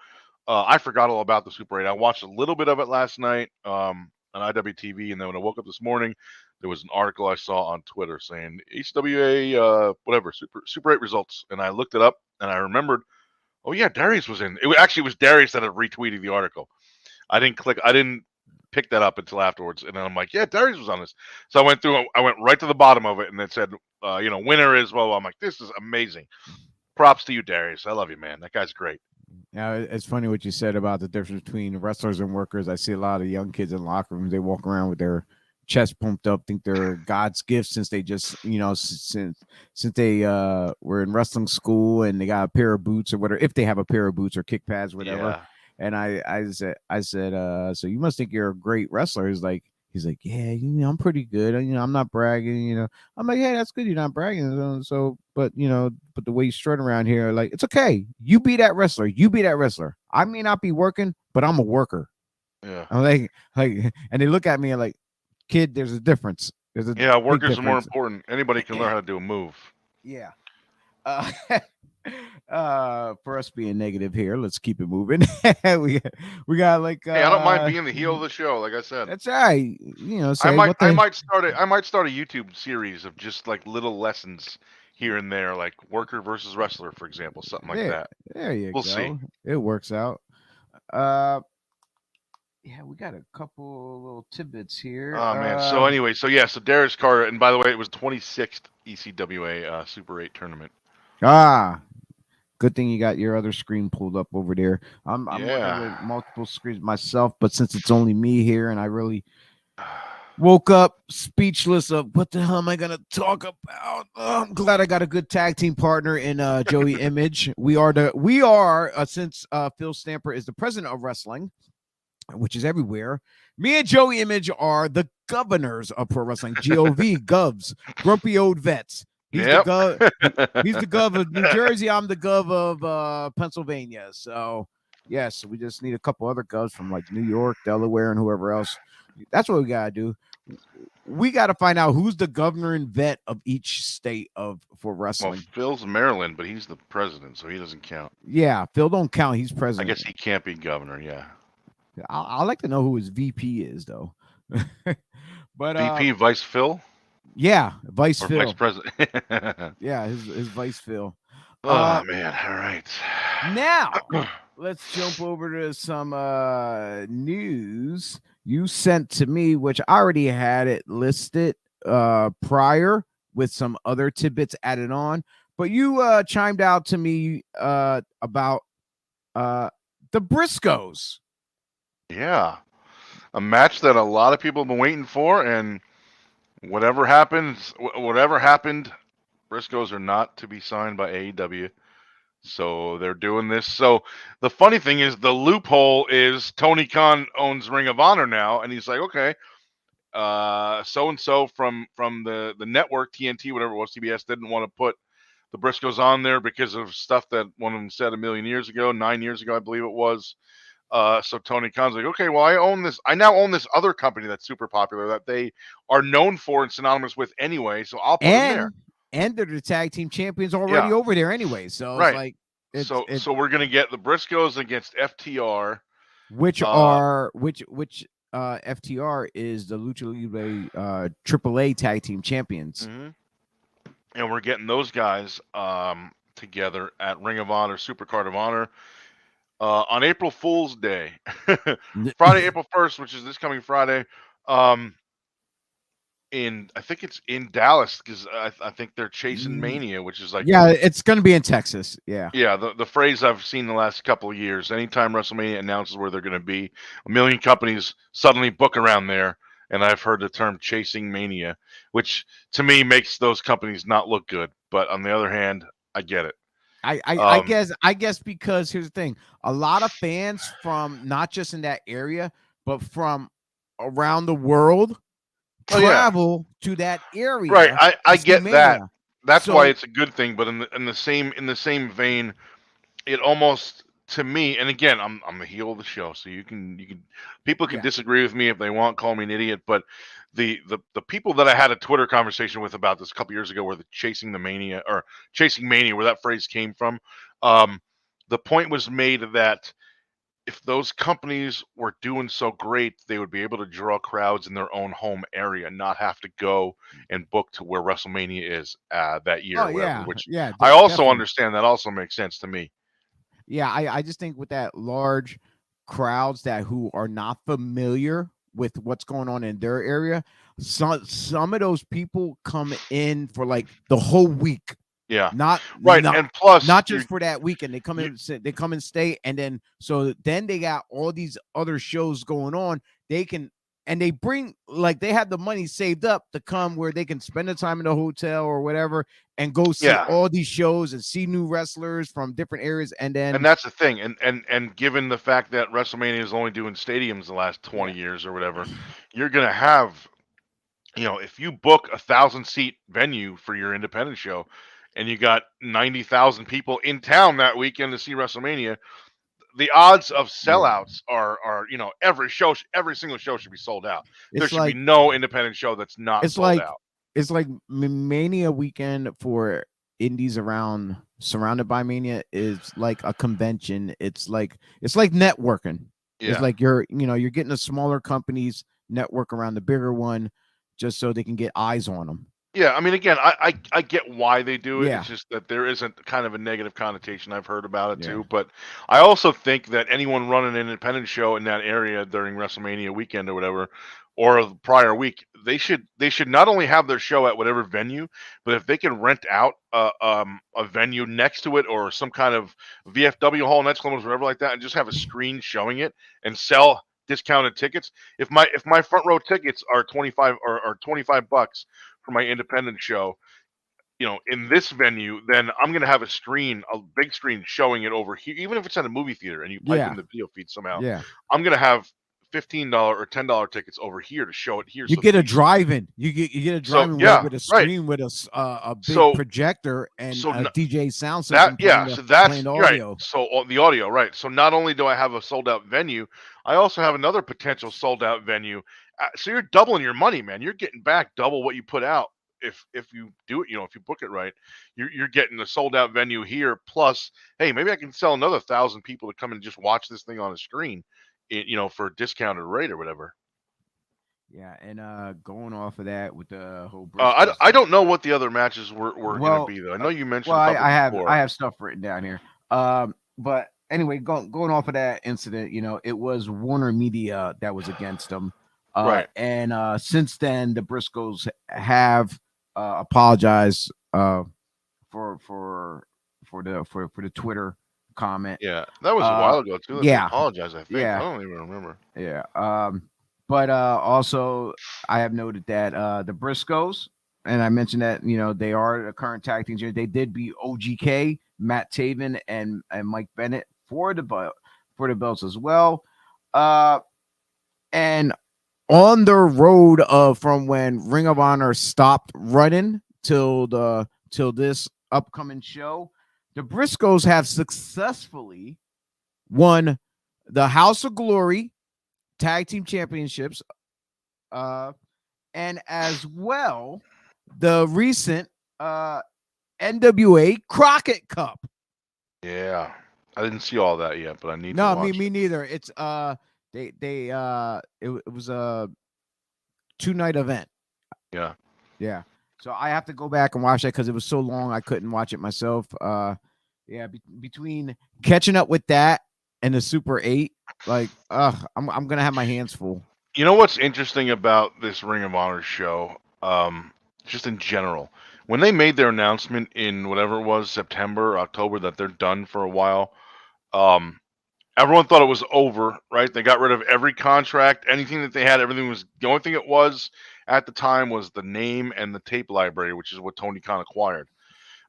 I forgot all about the Super 8. I watched a little bit of it last night on IWTV, and then when I woke up this morning, there was an article I saw on Twitter saying HWA whatever Super 8 results, and I looked it up and I remembered, oh yeah, Darius was in. It was Darius that had retweeted the article. I didn't pick that up until afterwards, and then I'm like, yeah, Darius was on this. So I went right to the bottom of it, and it said, winner is well. I'm like, this is amazing. Props to you, Darius. I love you, man. That guy's great. Now, it's funny what you said about the difference between wrestlers and workers. I see a lot of young kids in locker rooms. They walk around with their chest pumped up, think they're God's gift since they just, since they were in wrestling school and they got a pair of boots or whatever, if they have a pair of boots or kick pads, whatever. Yeah. And I said, so you must think you're a great wrestler. He's like, yeah, I'm pretty good. I'm not bragging. I'm like, hey, that's good. You're not bragging. So, but the way you strut around here, like, it's okay. You be that wrestler. You be that wrestler. I may not be working, but I'm a worker. Yeah. I'm like, and they look at me like, kid, there's a difference. Workers are more important. Anybody can learn how to do a move. Yeah. For us being negative here, let's keep it moving. we got like hey, I don't mind being the heel of the show, like I said. That's right. I might start a YouTube series of just like little lessons here and there, like worker versus wrestler, for example, something like that. There you go. We'll see. It works out. Yeah, we got a couple little tidbits here. Oh man. So anyway, so Darius Carter, and by the way, it was 26th ECWA Super 8 tournament. Good thing you got your other screen pulled up over there. I'm working with multiple screens myself, but since it's only me here, and I really woke up speechless of what the hell am I gonna talk about? I'm glad I got a good tag team partner in Joey Image. We are since Phil Stamper is the president of wrestling, which is everywhere. Me and Joey Image are the governors of pro wrestling. GOV, Govs, grumpy old vets. He's Yep. the he's the gov of New Jersey. I'm the gov of Pennsylvania. So yes, we just need a couple other govs from like New York, Delaware, and whoever else. That's what we gotta do. We got to find out who's the governor and vet of each state for Well, wrestling. Phil's Maryland, but he's the president, so he doesn't count. Yeah, Phil don't count. He's I president. guess he can't be governor. Yeah. I like to know who his VP is though. But VP Vice Phil yeah, Vice or Phil. Vice President. Yeah, his Vice Phil. Oh man! All right. Now let's jump over to some news you sent to me, which I already had it listed prior with some other tidbits added on. But you chimed out to me about the Briscoes. Yeah, a match that a lot of people have been waiting for, and whatever happened, Briscoes are not to be signed by AEW. So they're doing this. So the funny thing is, the loophole is Tony Khan owns Ring of Honor now, and he's like, okay, so and so from the network TNT, whatever it was, TBS, didn't want to put the Briscoes on there because of stuff that one of them said 9 years ago, I believe it was. So Tony Khan's like, okay, well, I now own this other company that's super popular that they are known for and synonymous with anyway, so I'll put them there. And they're the tag team champions already over there anyway. So right. It's like so we're gonna get the Briscoes against FTR, which FTR is the Lucha Libre AAA tag team champions. Mm-hmm. And we're getting those guys together at Ring of Honor, Supercard of Honor, on April Fool's Day, Friday, April 1st, which is this coming Friday. I think it's in Dallas because I think they're chasing Mania, which is like it's going to be in Texas. Yeah, the phrase I've seen the last couple of years. Anytime WrestleMania announces where they're going to be, a million companies suddenly book around there, and I've heard the term chasing Mania, which to me makes those companies not look good. But on the other hand, I get it. I guess because here's the thing: a lot of fans from not just in that area, but from around the world travel to that area. Right. I get that. That's why it's a good thing. But in the same vein, it almost, to me, and again, I'm the heel of the show, so people can disagree with me if they want, call me an idiot, but the people that I had a Twitter conversation with about this a couple years ago were chasing Mania, where that phrase came from. The point was made that if those companies were doing so great, they would be able to draw crowds in their own home area, not have to go and book to where WrestleMania is that year. I also understand that also makes sense to me. Yeah, I just think with that large crowds who are not familiar with what's going on in their area, some of those people come in for like the whole week. Yeah. And plus not just for that weekend. They come and stay, and then they got all these other shows going on. They bring, like, they have the money saved up to come where they can spend the time in the hotel or whatever and go see all these shows and see new wrestlers from different areas. And that's the thing. And given the fact that WrestleMania is only doing stadiums the last 20 years or whatever, you're gonna have, if you book 1,000-seat venue for your independent show, and you got 90,000 people in town that weekend to see WrestleMania, the odds of sellouts are every single show should be sold out. There should be no independent show that's not sold out. It's like Mania weekend for indies surrounded by Mania is like a convention. It's like networking. Yeah. It's like you're getting the smaller companies network around the bigger one just so they can get eyes on them. Yeah, I mean, again, I get why they do it. Yeah. It's just that there isn't kind of a negative connotation I've heard about it too. But I also think that anyone running an independent show in that area during WrestleMania weekend or whatever, or the prior week, they should not only have their show at whatever venue, but if they can rent out a venue next to it or some kind of VFW hall, next to whatever like that, and just have a screen showing it and sell discounted tickets. If my front row tickets are $25 or $25 for my independent show, in this venue, then I'm going to have a big screen showing it over here, even if it's at a movie theater and you pipe in the video feed somehow. Yeah. I'm going to have $15 or $10 tickets over here to show it here. You so get a people- drive-in. You get a drive-in with a right. screen with a big So projector and so a n- DJ sound that system so playing that's the right. audio. So the audio, right? So not only do I have a sold out venue, I also have another potential sold out venue. So you're doubling your money, man. You're getting back double what you put out if you do it. If you book it right, you're getting a sold out venue here. Plus, hey, maybe I can sell another 1,000 people to come and just watch this thing on a screen, for a discounted rate or whatever. Yeah, and going off of that with the whole I don't know what the other matches were going to well, be though. I know you mentioned well, a couple I before. have stuff written down here. But anyway, going off of that incident, it was Warner Media that was against them. Right. And since then, the Briscoes have apologized for the Twitter comment. Yeah, that was a while ago too. That they Yeah, apologized, I think. yeah. I don't even remember. Yeah. But also I have noted that the Briscoes, and I mentioned that they are the current tag team champions. They did beat OGK, Matt Taven, and Mike Bennett for the belts as well. And on the road from when Ring of Honor stopped running till this upcoming show, the Briscoes have successfully won the House of Glory Tag Team Championships, and as well the recent NWA Crockett Cup. Yeah, I didn't see all that yet, but I need to No, watch me it. neither. It's it was a 2-night event. Yeah. Yeah. So I have to go back and watch that because it was so long I couldn't watch it myself. Yeah, between catching up with that and the Super 8, like, I'm gonna have my hands full. You know what's interesting about this Ring of Honor show, just in general, when they made their announcement in whatever it was, September, October, that they're done for a while, everyone thought it was over, right? They got rid of every contract, anything that they had, everything was the only thing it was at the time was the name and the tape library, which is what Tony Khan acquired.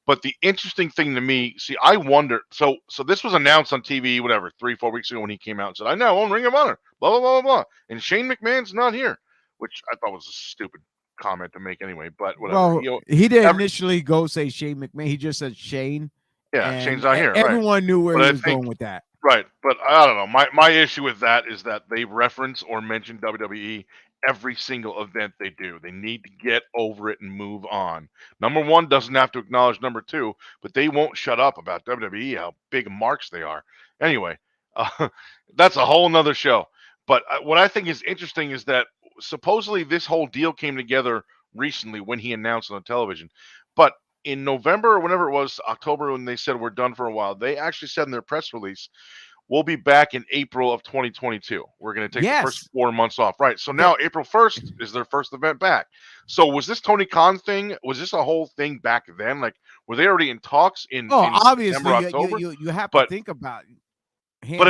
But the interesting thing to me, see, I wonder. So this was announced on TV, whatever, 3-4 weeks ago when he came out and said, "I now own Ring of Honor." Blah blah blah blah blah. And Shane McMahon's not here, which I thought was a stupid comment to make anyway. But whatever. Well, he didn't initially go say Shane McMahon. He just said Shane. Yeah, and Shane's not here. Everyone knew where But he was going with that. Right, but I don't know. My issue with that is that they reference or mention WWE every single event they do. They need to get over it and move on. Number one doesn't have to acknowledge number two, but they won't shut up about WWE, how big marks they are. Anyway, that's a whole nother show. But what I think is interesting is that supposedly this whole deal came together recently when he announced on television. But in November or whenever it was, October, when they said we're done for a while, they actually said in their press release, we'll be back in April of 2022. We're going to take the first 4 months off. Right. So now April 1st is their first event back. So was this Tony Khan thing? Was this a whole thing back then? Like, were they already in talks in obviously, September, October? you have to think about it. But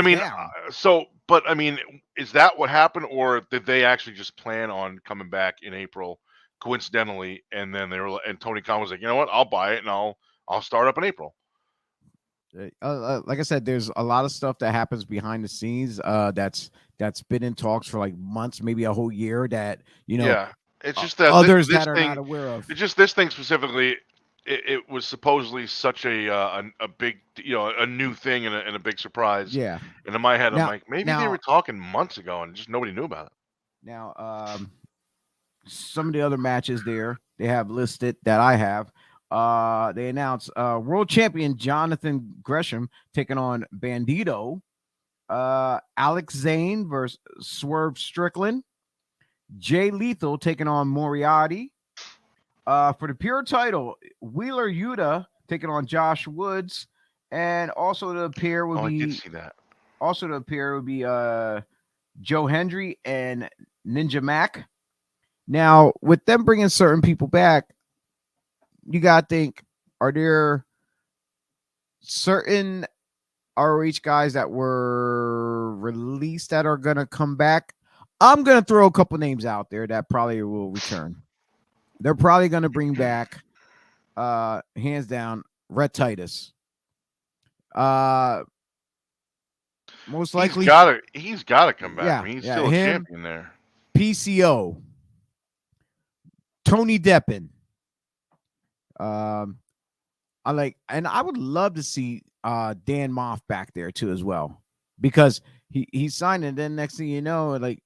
I mean, is that what happened? Or did they actually just plan on coming back in April coincidentally? And then and Tony Khan was like, you know what? I'll buy it and I'll start up in April. Like I said, there's a lot of stuff that happens behind the scenes that's been in talks for like months, maybe a whole year. That it's just that others this that are thing, not aware of. It's just this thing specifically. It was supposedly such a big, a new thing and a big surprise. Yeah. And in my head, I'm like, maybe they were talking months ago and just nobody knew about it. Now, some of the other matches there they have listed that I have. They announced world champion Jonathan Gresham taking on Bandito, Alex Zane versus Swerve Strickland, Jay Lethal taking on Moriarty. For the pure title, Wheeler Yuta taking on Josh Woods, and also to appear would be. I did see that. Also to appear would be Joe Hendry and Ninja Mac. Now, with them bringing certain people back, you gotta think: are there certain ROH guys that were released that are gonna come back? I'm gonna throw a couple names out there that probably will return. They're probably going to bring back, hands down, Rhett Titus. most likely. He's gotta come back. I Yeah, mean, he's yeah. still a Him, champion there. PCO, Tony Deppen. Um, and I would love to see Dan Moff back there too as well, because he signed, and then next thing you know, like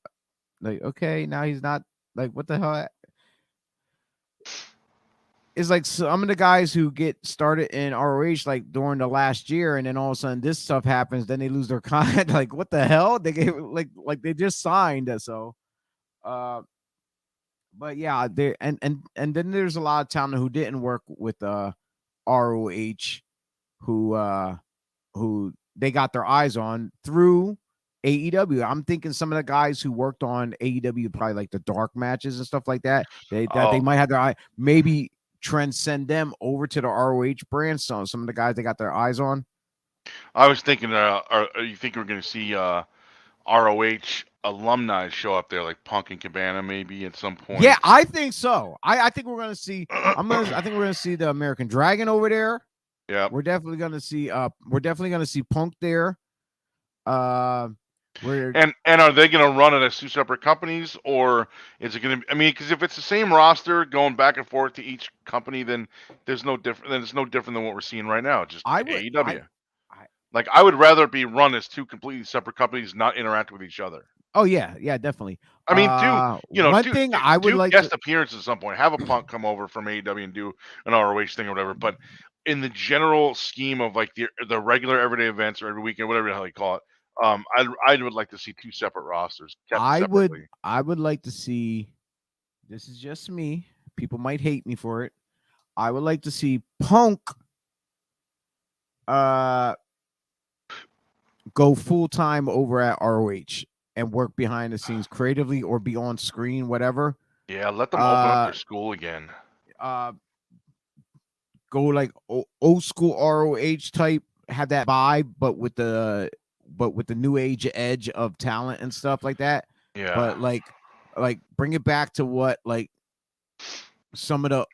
okay, now he's not, like, what the hell? It's like some of the guys who get started in ROH like during the last year, and then all of a sudden this stuff happens, then they lose their contract. Like, what the hell? They gave like they just signed. So uh but yeah, there and then there's a lot of talent who didn't work with ROH, who they got their eyes on through AEW. I'm thinking some of the guys who worked on AEW, probably like the dark matches and stuff like that, they might have their eye, maybe transcend them over to the ROH brand. So some of the guys they got their eyes on. I was thinking, are you think we're going to see ROH alumni show up there, like Punk and Cabana, maybe at some point? Yeah, I think so. I think we're gonna see. I think we're gonna see the American Dragon over there. Yeah, we're definitely gonna see. We're definitely gonna see Punk there. And are they going to run it as two separate companies, or is it going to? I mean, because if it's the same roster going back and forth to each company, then there's no different. Then it's no different than what we're seeing right now. Just AEW. Like, I would rather it be run as two completely separate companies, not interact with each other. Oh yeah, definitely. I mean, do like guest appearances at some point. Have a Punk come over from AEW and do an ROH thing or whatever. But in the general scheme of like the regular everyday events or every weekend, whatever the hell you call it, I would like to see two separate rosters kept separately. I would like to see. This is just me. People might hate me for it. I would like to see Punk go full time over at ROH and work behind the scenes creatively or be on screen, whatever. Yeah, let them open up their school again. Go like old school ROH type, have that vibe, but with the new age edge of talent and stuff like that. Yeah. But like bring it back to what like some of the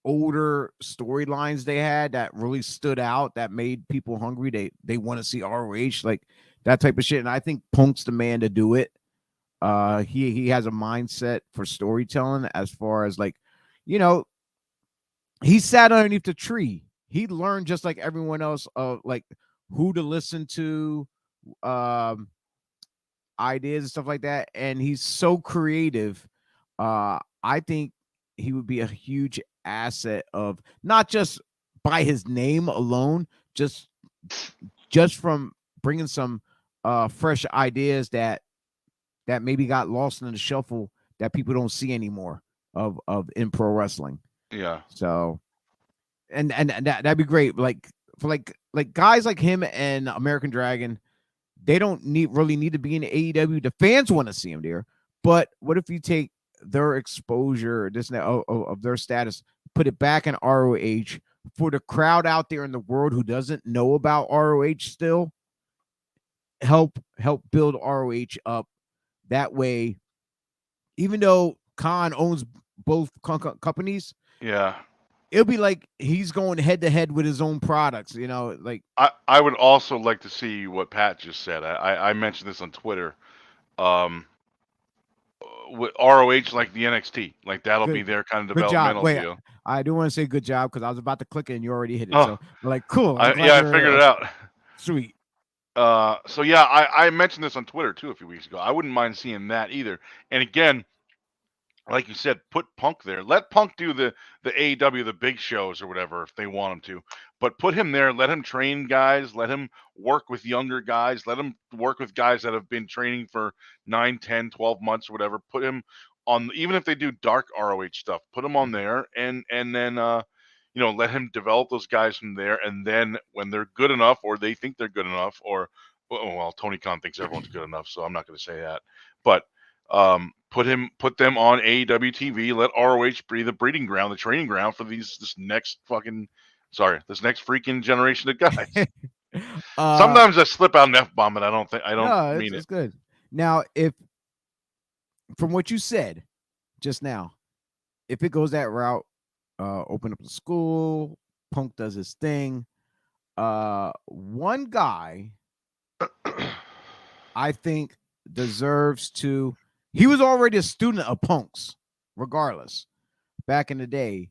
older storylines they had that really stood out, that made people hungry. They want to see ROH, like that type of shit. And I think Punk's the man to do it. He has a mindset for storytelling, as far as like, he sat underneath the tree. He learned just like everyone else of like who to listen to, ideas and stuff like that. And he's so creative. I think he would be a huge asset of not just by his name alone, just from bringing some fresh ideas that maybe got lost in the shuffle that people don't see anymore of in pro wrestling. Yeah. So, and that'd be great. Like for like guys like him and American Dragon, they don't really need to be in AEW. The fans want to see him there. But what if you take their exposure, of their status, put it back in ROH for the crowd out there in the world who doesn't know about ROH still? Help build ROH up that way. Even though Khan owns both companies, yeah, it'll be like he's going head to head with his own products. Like I would also like to see what Pat just said. I mentioned this on Twitter. With ROH, like the NXT, like that'll be their kind of developmental deal. I do want to say good job, because I was about to click it and you already hit it. So like, cool. I figured it out. Sweet. So yeah, I mentioned this on Twitter too a few weeks ago. I wouldn't mind seeing that either. And again, like you said, put Punk there. Let Punk do the AEW, the big shows or whatever, if they want him to. But put him there. Let him train guys. Let him work with younger guys. Let him work with guys that have been training for 9, 10, 12 months or whatever. Put him on, even if they do dark ROH stuff, put him on there, and then let him develop those guys from there. And then when they're good enough, or they think they're good enough, or well, Tony Khan thinks everyone's good enough, so I'm not going to say that. But put them on AEW TV. Let ROH be the breeding ground, the training ground for this next freaking generation of guys. Sometimes I slip out an F-bomb, and I don't mean it. It's good. Now, if from what you said just now, if it goes that route, open up the school, Punk does his thing. One guy I think deserves to. He was already a student of Punk's, regardless. Back in the day,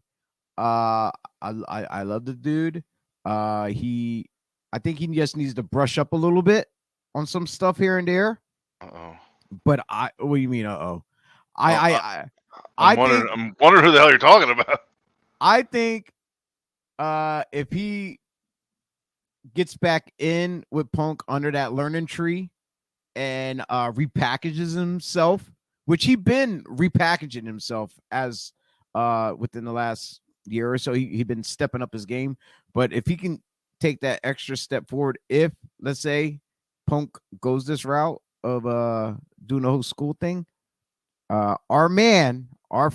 I love the dude. He, I think he just needs to brush up a little bit on some stuff here and there. Uh-oh. But what do you mean? I, Oh, I, I, I, I I'm think, wondering. I'm wondering who the hell you're talking about. I think, if he gets back in with Punk under that learning tree and repackages himself, which he been repackaging himself as within the last year or so. He been stepping up his game. But if he can take that extra step forward, if let's say Punk goes this route of doing the whole school thing, our man, our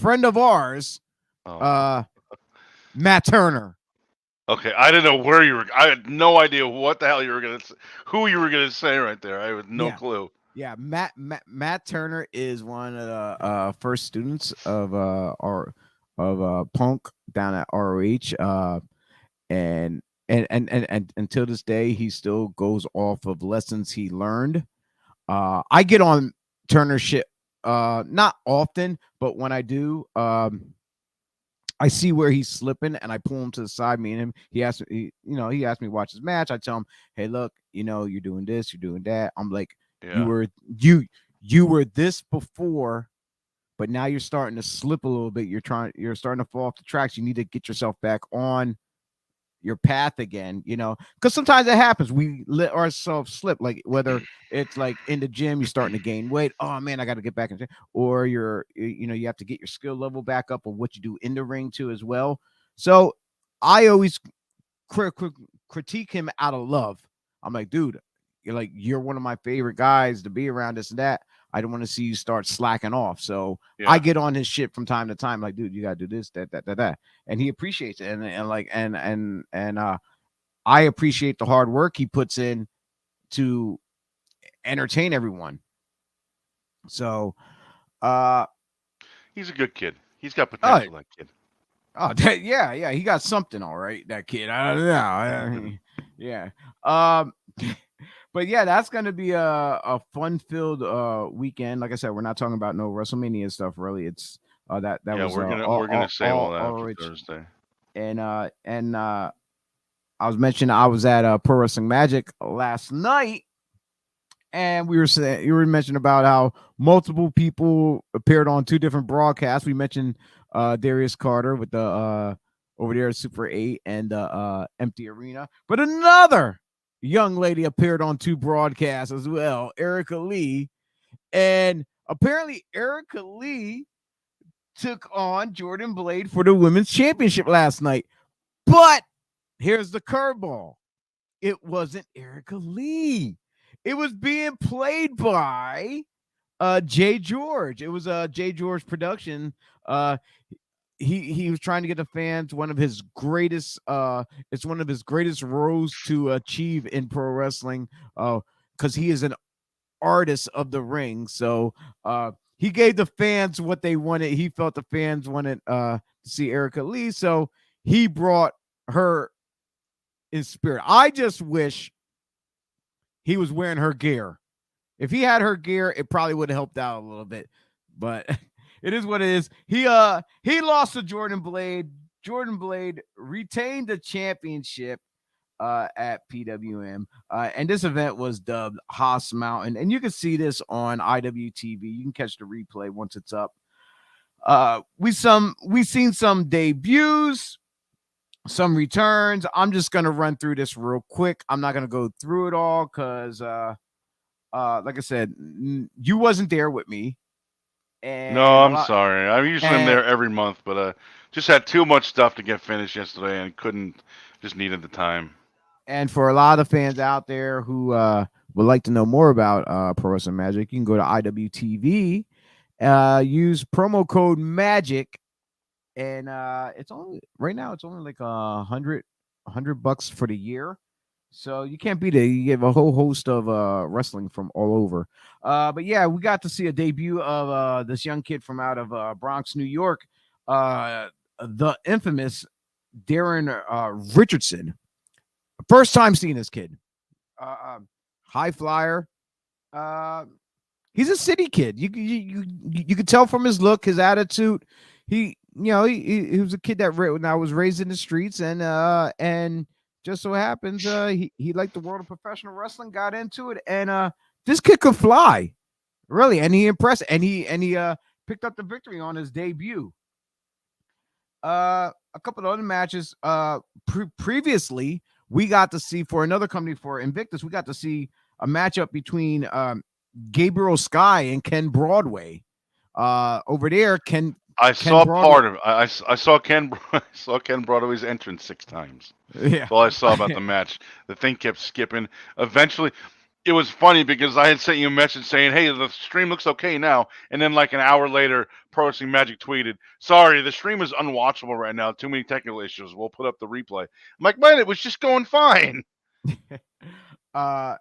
friend of ours, Oh. uh Matt Turner. Okay, I didn't know where you were. I had no idea what the hell you were gonna, who you were gonna say right there. I had no Yeah. clue. Yeah, Matt Turner is one of the first students of our of Punk down at ROH, and and until this day he still goes off of lessons he learned. I get on Turner shit not often, but when I do, I see where he's slipping and I pull him to the side. Me and him, he asked me, he asked me to watch his match. I tell him, hey, look, you're doing this, you're doing that. I'm like, you Yeah. were you were this before, but now you're starting to slip a little bit. You're starting to fall off the tracks. You need to get yourself back on your path again, because sometimes it happens. We let ourselves slip, like whether it's like in the gym, you're starting to gain weight. Oh man, I got to get back in, or you have to get your skill level back up of what you do in the ring too as well. So I always critique him out of love. I'm like, dude, you're one of my favorite guys to be around, this and that. I don't want to see you start slacking off. So I Yeah. get on his shit from time to time, like, dude, you gotta do this, that, and he appreciates it, and I appreciate the hard work he puts in to entertain everyone. So, uh, He's a good kid. He's got oh, potential. That kid. yeah, he got something, all right, that kid. I don't know, yeah. Um, but yeah, that's gonna be a fun filled weekend. Like I said, we're not talking about no WrestleMania stuff really. It's that Yeah, was we're gonna say all that all after rich. Thursday. And I was mentioning I was at Pro Wrestling Magic last night, and we were saying you were mentioning about how multiple people appeared on two different broadcasts. We mentioned Darius Carter with the over there at Super 8 and the Empty Arena, but another young lady appeared on two broadcasts as well, Erica Lee, and apparently Erica Lee took on Jordan Blade for the women's championship last night. But here's the curveball. It wasn't Erica Lee. It was being played by Jay George. It was a Jay George production. He was trying to get the fans one of his greatest it's one of his greatest roles to achieve in pro wrestling, because he is an artist of the ring. So he gave the fans what they wanted. He felt the fans wanted to see Erica Lee, so he brought her in spirit. I just wish he was wearing her gear. If he had her gear, it probably would have helped out a little bit. But it is what it is. He lost to Jordan Blade. Jordan Blade retained the championship at PWM. And this event was dubbed Haas Mountain. And you can see this on IWTV. You can catch the replay once it's up. We seen some debuts, some returns. I'm just gonna run through this real quick. I'm not gonna go through it all because like I said, you wasn't there with me. No, And a I'm lot sorry. I usually am and there every month, but just had too much stuff to get finished yesterday and couldn't. Just needed the time. and for a lot of fans out there who would like to know more about Pro Wrestling Magic, you can go to IWTV, use promo code MAGIC, and it's only right now it's only like $100 for the year. So you can't beat it. You get a whole host of wrestling from all over. But yeah, we got to see a debut of this young kid from out of Bronx, New York, the infamous Darren Richardson. First time seeing this kid. High flyer, He's a city kid. You could tell from his look, his attitude. He was a kid that I was raised in the streets, and just so happens he liked the world of professional wrestling, got into it, and this kid could fly, really, and he impressed, and he picked up the victory on his debut. A couple of other matches. Previously, we got to see for another company for Invictus, we got to see a matchup between Gabriel Sky and Ken Broadway. Over there, I Ken saw Broadway. part of it. I saw I saw Ken Broadway's entrance 6 times. Yeah. That's all I saw about the match. The thing kept skipping. Eventually, it was funny because I had sent you a message saying, "Hey, the stream looks okay now," and then like an hour later, Pro Wrestling Magic tweeted, "Sorry, the stream is unwatchable right now. Too many technical issues. We'll put up the replay." I'm like, "Man, it was just going fine." uh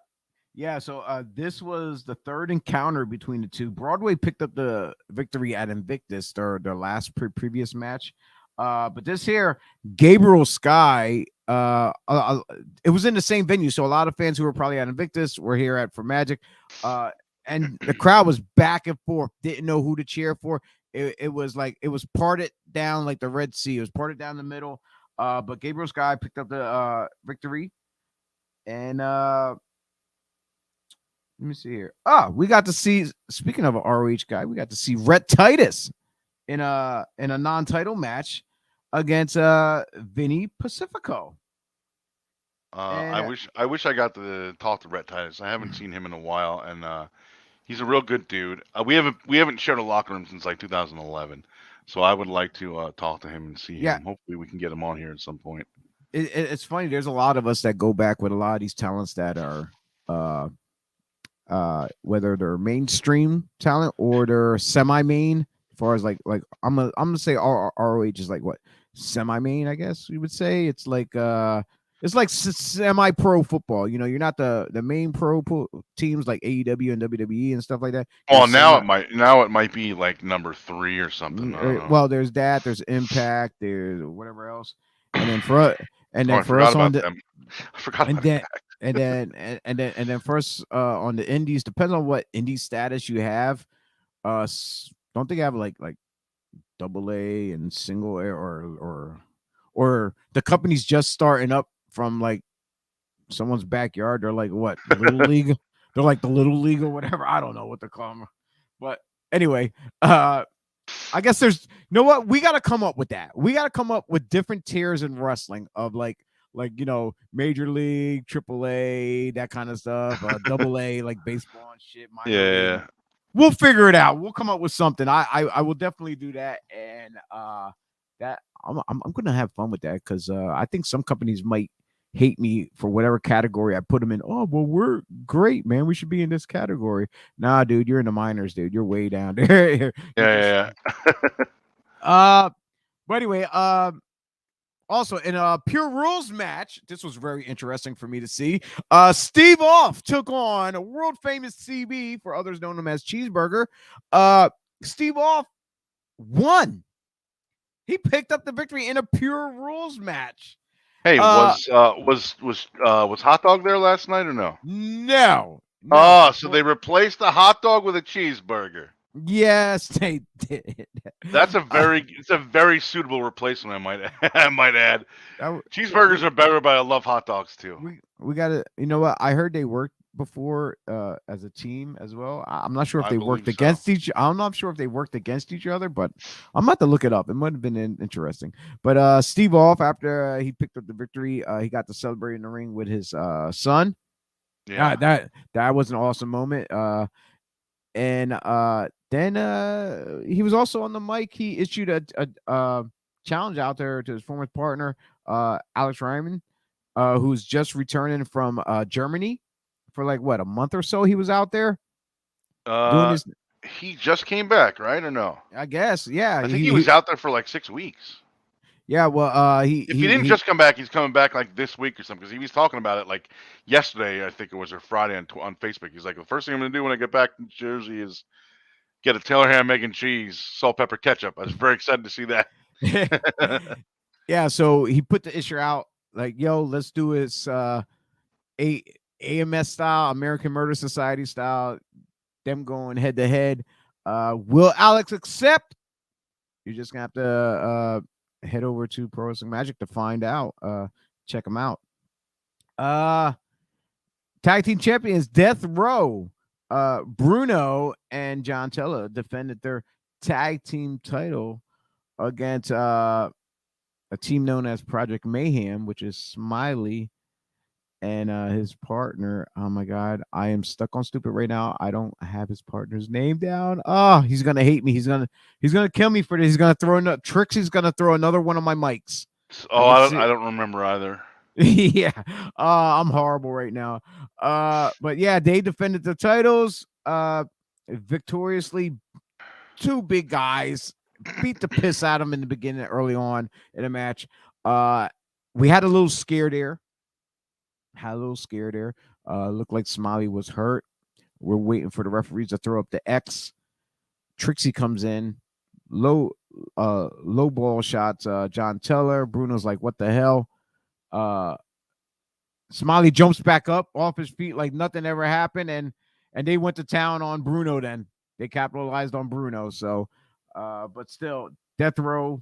Yeah, so this was the third encounter between the two. Broadway picked up the victory at Invictus, their last previous match. But this here, Gabriel Sky, it was in the same venue, so a lot of fans who were probably at Invictus were here for Magic, and the crowd was back and forth, didn't know who to cheer for. It was like it was parted down like the Red Sea. It was parted down the middle. But Gabriel Sky picked up the victory, and let me see here. We got to see. Speaking of an ROH guy, we got to see Rhett Titus in a non-title match against Vinny Pacifico. I wish I got to talk to Rhett Titus. I haven't seen him in a while, and he's a real good dude. We haven't shared a locker room since like 2011, so I would like to talk to him and see him. Hopefully, we can get him on here at some point. It's funny. There's a lot of us that go back with a lot of these talents that are whether they're mainstream talent or they're semi-main. As far as like I'm gonna say ROH is like what, semi-main, I guess we would say. It's like semi-pro football. You know, you're not the main teams like AEW and WWE and stuff like that. Well, now it might be like number 3 or something. Well, there's that. There's Impact. There's whatever else. And then for us on the I forgot about Impact. and then first on the indies, depends on what indie status you have. Don't think I have like double A and single A or the company's just starting up from like someone's backyard. They're like what, little league? They're like the little league or whatever. I don't know what to call them. But anyway, I guess there's, you know what, we got to come up with that. We got to come up with different tiers in wrestling of like you know, major league, triple A, that kind of stuff, double A, like baseball and shit. Yeah, we'll figure it out. We'll come up with something. I will definitely do that, and that I'm gonna have fun with that because I think some companies might hate me for whatever category I put them in. Oh, well, we're great, man. We should be in this category. Nah, dude, you're in the minors, dude. You're way down there. Yeah. But anyway, also, in a Pure Rules match, this was very interesting for me to see. Steve Off took on a world famous CB, for others known him as Cheeseburger. Steve Off won. He picked up the victory in a Pure Rules match. Hey, was Hot Dog there last night or no? No. Oh, so they replaced the hot dog with a cheeseburger. Yes, they did. That's it's a very suitable replacement, I might add. Cheeseburgers are better, but I love hot dogs too. We got to, you know what? I heard they worked before as a team as well. I'm not sure if they worked against I'm not sure if they worked against each other, but I'm about to look it up. It might have been interesting. But Steve Off, after he picked up the victory, he got to celebrate in the ring with his son. Yeah, that was an awesome moment. And then he was also on the mic. He issued a challenge out there to his former partner, Alex Ryman, who's just returning from Germany for like what, a month or so. He was out there doing his. He just came back, right, or no? I guess, yeah. I think he was out there for like 6 weeks. Yeah, well, if he didn't just come back, he's coming back like this week or something, because he was talking about it like yesterday, I think it was, or Friday on Facebook. He's like, the first thing I'm going to do when I get back to Jersey is get a Taylor ham, egg, and cheese, salt, pepper, ketchup. I was very excited to see that. Yeah, so he put the issue out like, yo, let's do this AMS style, American Murder Society style, them going head to head. Will Alex accept? You're just gonna have to head over to Pro Wrestling Magic to find out. Check them out. Tag team champions Death Row, Bruno and John Tella defended their tag team title against a team known as Project Mayhem, which is Smiley and his partner. Oh my god, I am stuck on stupid right now. I don't have his partner's name down. Oh, he's gonna hate me. He's gonna kill me for this. He's gonna throw Trixie's gonna throw another one of my mics. Oh, I don't remember either. Yeah, I'm horrible right now. But yeah, they defended the titles victoriously. Two big guys beat the piss out of them in the beginning, early on in the match. We had a little scare there. Looked like Smiley was hurt. We're waiting for the referees to throw up the X. Trixie comes in, low ball shots. John Teller. Bruno's like, what the hell? Smiley jumps back up off his feet like nothing ever happened, and they went to town on Bruno. Then they capitalized on Bruno. So, but still, Death Row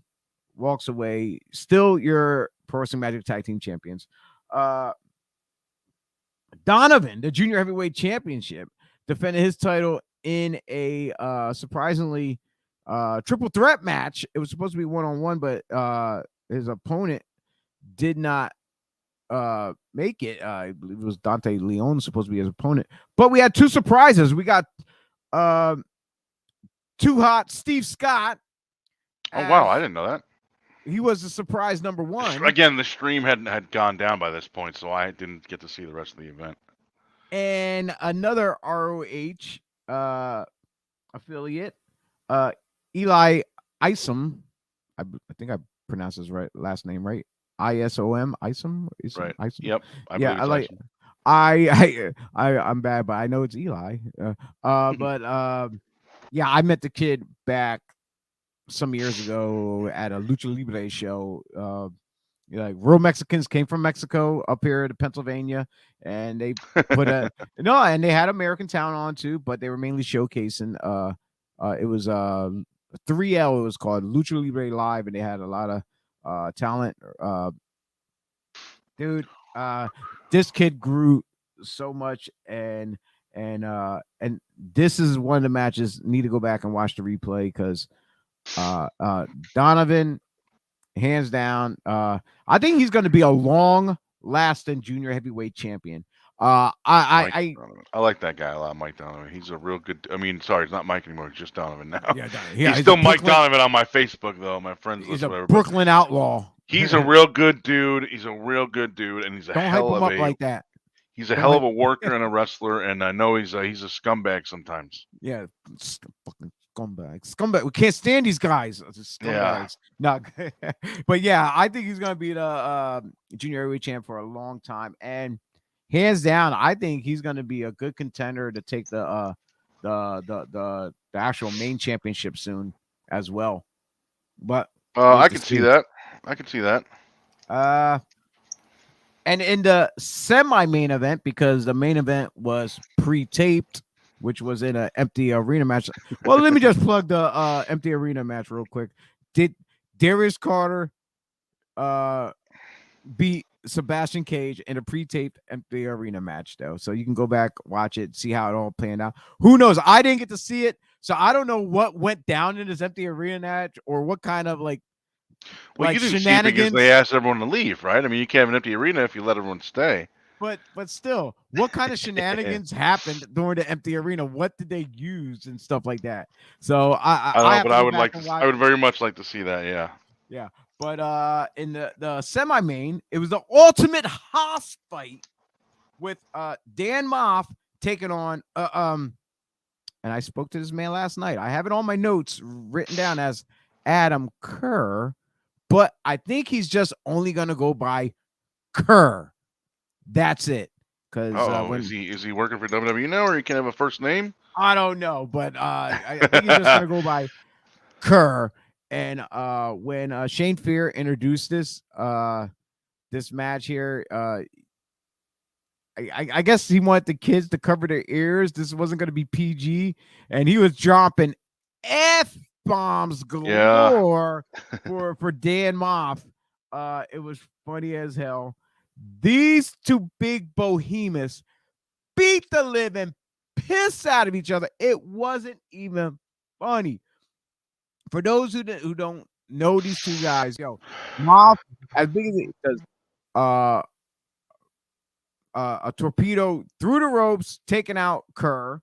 walks away. Still, your Pro Wrestling Magic Tag Team Champions. Donovan, the Junior Heavyweight Championship, defended his title in a surprisingly triple threat match. It was supposed to be 1-on-1, but his opponent did not make it. I believe it was Dante Leon supposed to be his opponent. But we had two surprises. We got Too Hot Steve Scott. Oh, wow. I didn't know that. He was a surprise number one. Again, the stream had gone down by this point, so I didn't get to see the rest of the event. And another ROH affiliate, Eli Isom. I think I pronounced his last name right. Isom. Isom. Right. Isom. Yep. Yeah, I like. I'm bad, but I know it's Eli. But yeah, I met the kid back some years ago at a Lucha Libre show. Like real Mexicans came from Mexico up here to Pennsylvania, and they put and they had American Town on too, but they were mainly showcasing. It was 3L. It was called Lucha Libre Live, and they had a lot of talent. Dude, this kid grew so much, and this is one of the matches. Need to go back and watch the replay because Donovan, hands down, I think he's going to be a long-lasting junior heavyweight champion. I like that guy a lot, Mike Donovan. He's a real good. I mean, sorry, it's not Mike anymore. It's just Donovan now. Yeah, he's still Mike Donovan on my Facebook though. My friends. He's a Brooklyn outlaw. He's a real good dude. He's a real good dude, and he's a Don't hell hype of him up like that. He's a hell of a worker and a wrestler, and I know he's a scumbag sometimes. Yeah, fucking scumbag. We can't stand these guys. Scumbags. Yeah. No, but yeah, I think he's gonna be the junior heavyweight champ for a long time, and hands down, I think he's gonna be a good contender to take the actual main championship soon as well. But I can see that. And in the semi-main event, because the main event was pre-taped, which was in an empty arena match. Well, let me just plug the empty arena match real quick. Did Darius Carter beat Sebastian Cage in a pre-taped empty arena match, though? So you can go back, watch it, see how it all planned out. Who knows? I didn't get to see it, so I don't know what went down in this empty arena match or what kind of like you didn't see it because they asked everyone to leave, right? I mean, you can't have an empty arena if you let everyone stay. But still, what kind of shenanigans happened during the empty arena? What did they use and stuff like that? So I would very much like to see that. Yeah. Yeah. But in the semi-main, it was the ultimate Haas fight with Dan Moff taking on and I spoke to this man last night. I have it on my notes written down as Adam Kerr, but I think he's just only gonna go by Kerr. That's it. Because is he working for WWE now, or he can have a first name? I don't know, but I think he's just gonna go by Kerr. And when Shane Fear introduced this match here, I guess he wanted the kids to cover their ears. This wasn't going to be PG, and he was dropping F bombs Yeah. galore for Dan Moff. It was funny as hell. These two big behemoths beat the living piss out of each other. It wasn't even funny. For those who don't know these two guys, yo, Moff, as big as it does, a torpedo through the ropes, taking out Kerr.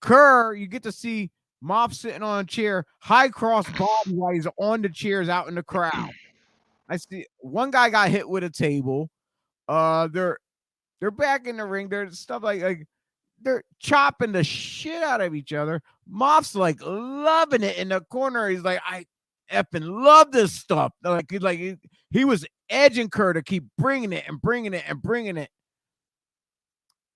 Kerr, you get to see Moff sitting on a chair, high cross body while he's on the chairs out in the crowd. I see one guy got hit with a table. They're back in the ring. There's stuff like they're chopping the shit out of each other. Moff's like loving it in the corner. He's like, I effing love this stuff. Like he was edging Kerr to keep bringing it and bringing it and bringing it.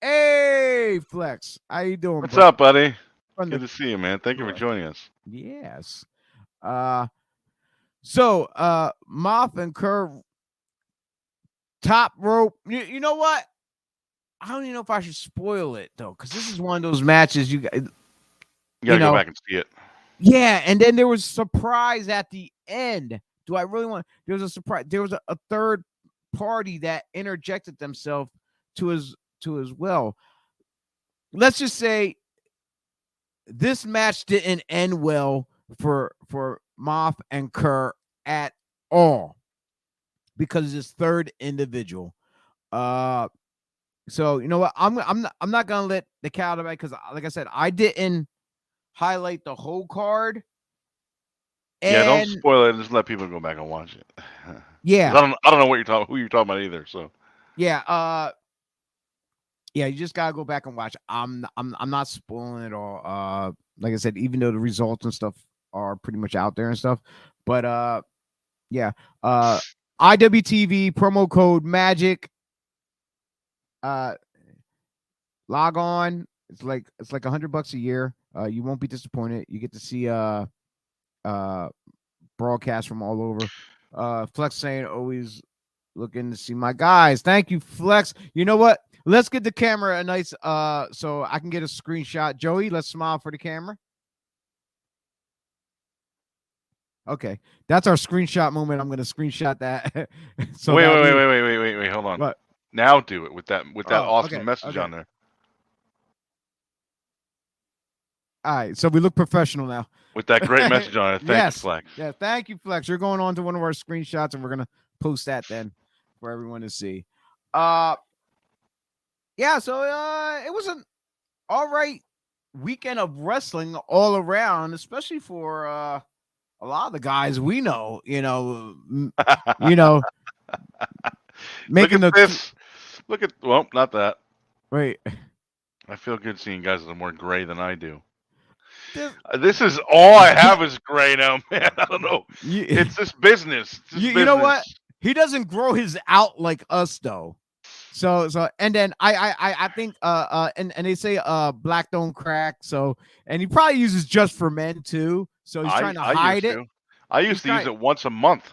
Hey, Flex, how you doing? What's up, buddy? From Good to see you, man. Thank you for joining us. Yes. So Moff and Kerr top rope. You know what? I don't even know if I should spoil it though, because this is one of those matches you gotta go back and see it. Yeah, and then there was surprise at the end. Do I really want? There was a surprise. There was a third party that interjected themselves to as well. Let's just say this match didn't end well for Moff and Kerr at all because of this third individual. So you know what? I'm not gonna let the cat out of the bag because, like I said, I didn't highlight the whole card. Yeah, don't spoil it. Just let people go back and watch it. Yeah, I don't know what who you're talking about either. So yeah, yeah, you just gotta go back and watch. I'm not spoiling it all. Like I said, even though the results and stuff are pretty much out there and stuff, but yeah, IWTV promo code Magic. Log on. It's like $100 a year. You won't be disappointed. You get to see broadcasts from all over. Flex saying always looking to see my guys. Thank you, Flex. You know what? Let's get the camera a nice so I can get a screenshot. Joey, let's smile for the camera. Okay, that's our screenshot moment. I'm gonna screenshot that. So wait, hold on. What? Now do it with that awesome okay, message on there. All right, so we look professional now. With that great message on it. Thanks, Flex. Yeah, thank you, Flex. You're going on to one of our screenshots, and we're gonna post that then for everyone to see. Yeah, so it was an all right weekend of wrestling all around, especially for a lot of the guys we know. Making Look at well, not that. Wait. I feel good seeing guys that are more gray than I do. This is all I have is gray now, man. I don't know. It's this business. You know what? He doesn't grow his out like us though. So and then I think and they say black don't crack. So and he probably uses just for men too. So he's trying to hide it. I used to use it once a month.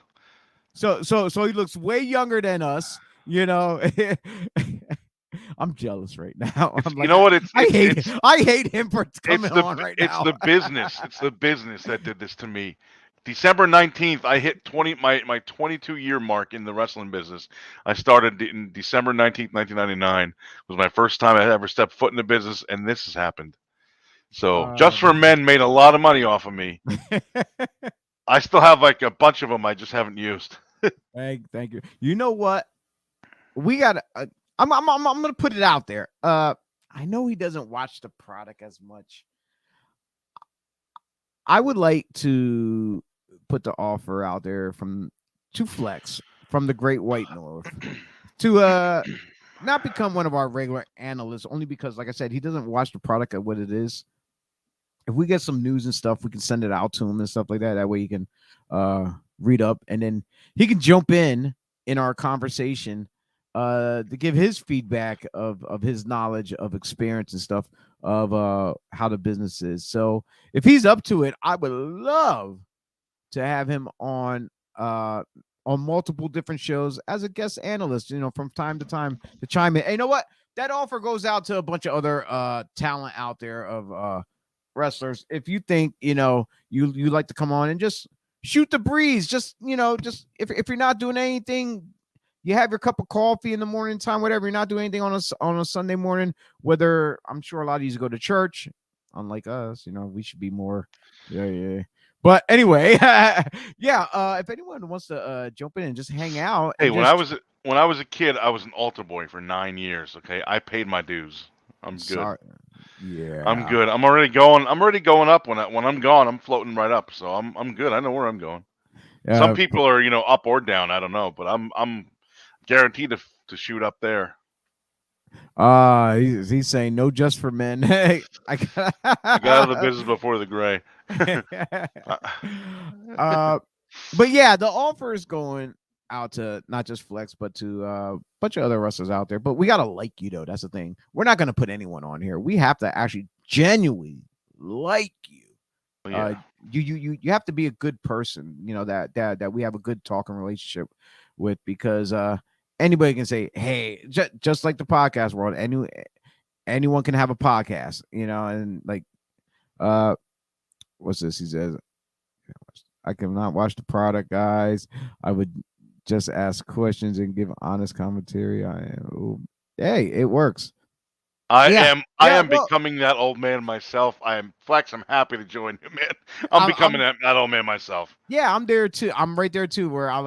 So he looks way younger than us. I'm jealous right now. I'm like, you know what? I hate him for coming on right now. It's the business. It's the business that did this to me. December 19th, I hit my 22-year mark in the wrestling business. I started in December 19th, 1999. It was my first time I ever stepped foot in the business, and this has happened. So Just for Men made a lot of money off of me. I still have like a bunch of them I just haven't used. Thank you. You know what? We got I'm gonna put it out there. I know he doesn't watch the product as much. I would like to put the offer out there to Flex from the Great White North to not become one of our regular analysts, only because, like I said, he doesn't watch the product at what it is. If we get some news and stuff, we can send it out to him and stuff like that. That way he can read up, and then he can jump in our conversation to give his feedback of his knowledge of experience and stuff of how the business is. So if he's up to it, I would love to have him on multiple different shows as a guest analyst, from time to time to chime in. Hey, you know what? that offer goes out to a bunch of other talent out there of wrestlers. If you think, you like to come on and just shoot the breeze, just, if you're not doing anything, you have your cup of coffee in the morning time, whatever. You're not doing anything on a Sunday morning. Whether I'm sure a lot of you go to church, unlike us, we should be more. Yeah. But anyway, yeah. If anyone wants to jump in and just hang out Hey, and just when I was a kid, I was an altar boy for 9 years. Okay, I paid my dues. I'm good. sorry, I'm yeah. good. I'm already going. I'm already going up when I'm gone. I'm floating right up. So I'm good. I know where I'm going. Some Uh, people are up or down. I don't know, but I'm guaranteed to shoot up there. he's saying no, just for men. Hey, I I got out of the got. business before the gray. uh, but yeah, the offer is going out to not just Flex, but to a bunch of other wrestlers out there. But we gotta like you though. That's the thing. We're not gonna put anyone on here. We have to actually genuinely like you. Yeah. You have to be a good person. That we have a good talking relationship with, because anybody can say, hey, just like the podcast world, anyone can have a podcast. And like what's this? He says, I cannot watch the product, guys. I would just ask questions and give honest commentary. Hey, it works. Yeah. I Yeah. am Well, becoming that old man myself. I am Flex. I'm happy to join you, man. I'm I'm, becoming I'm that old man myself. yeah, I'm there too. I'm right there too, where I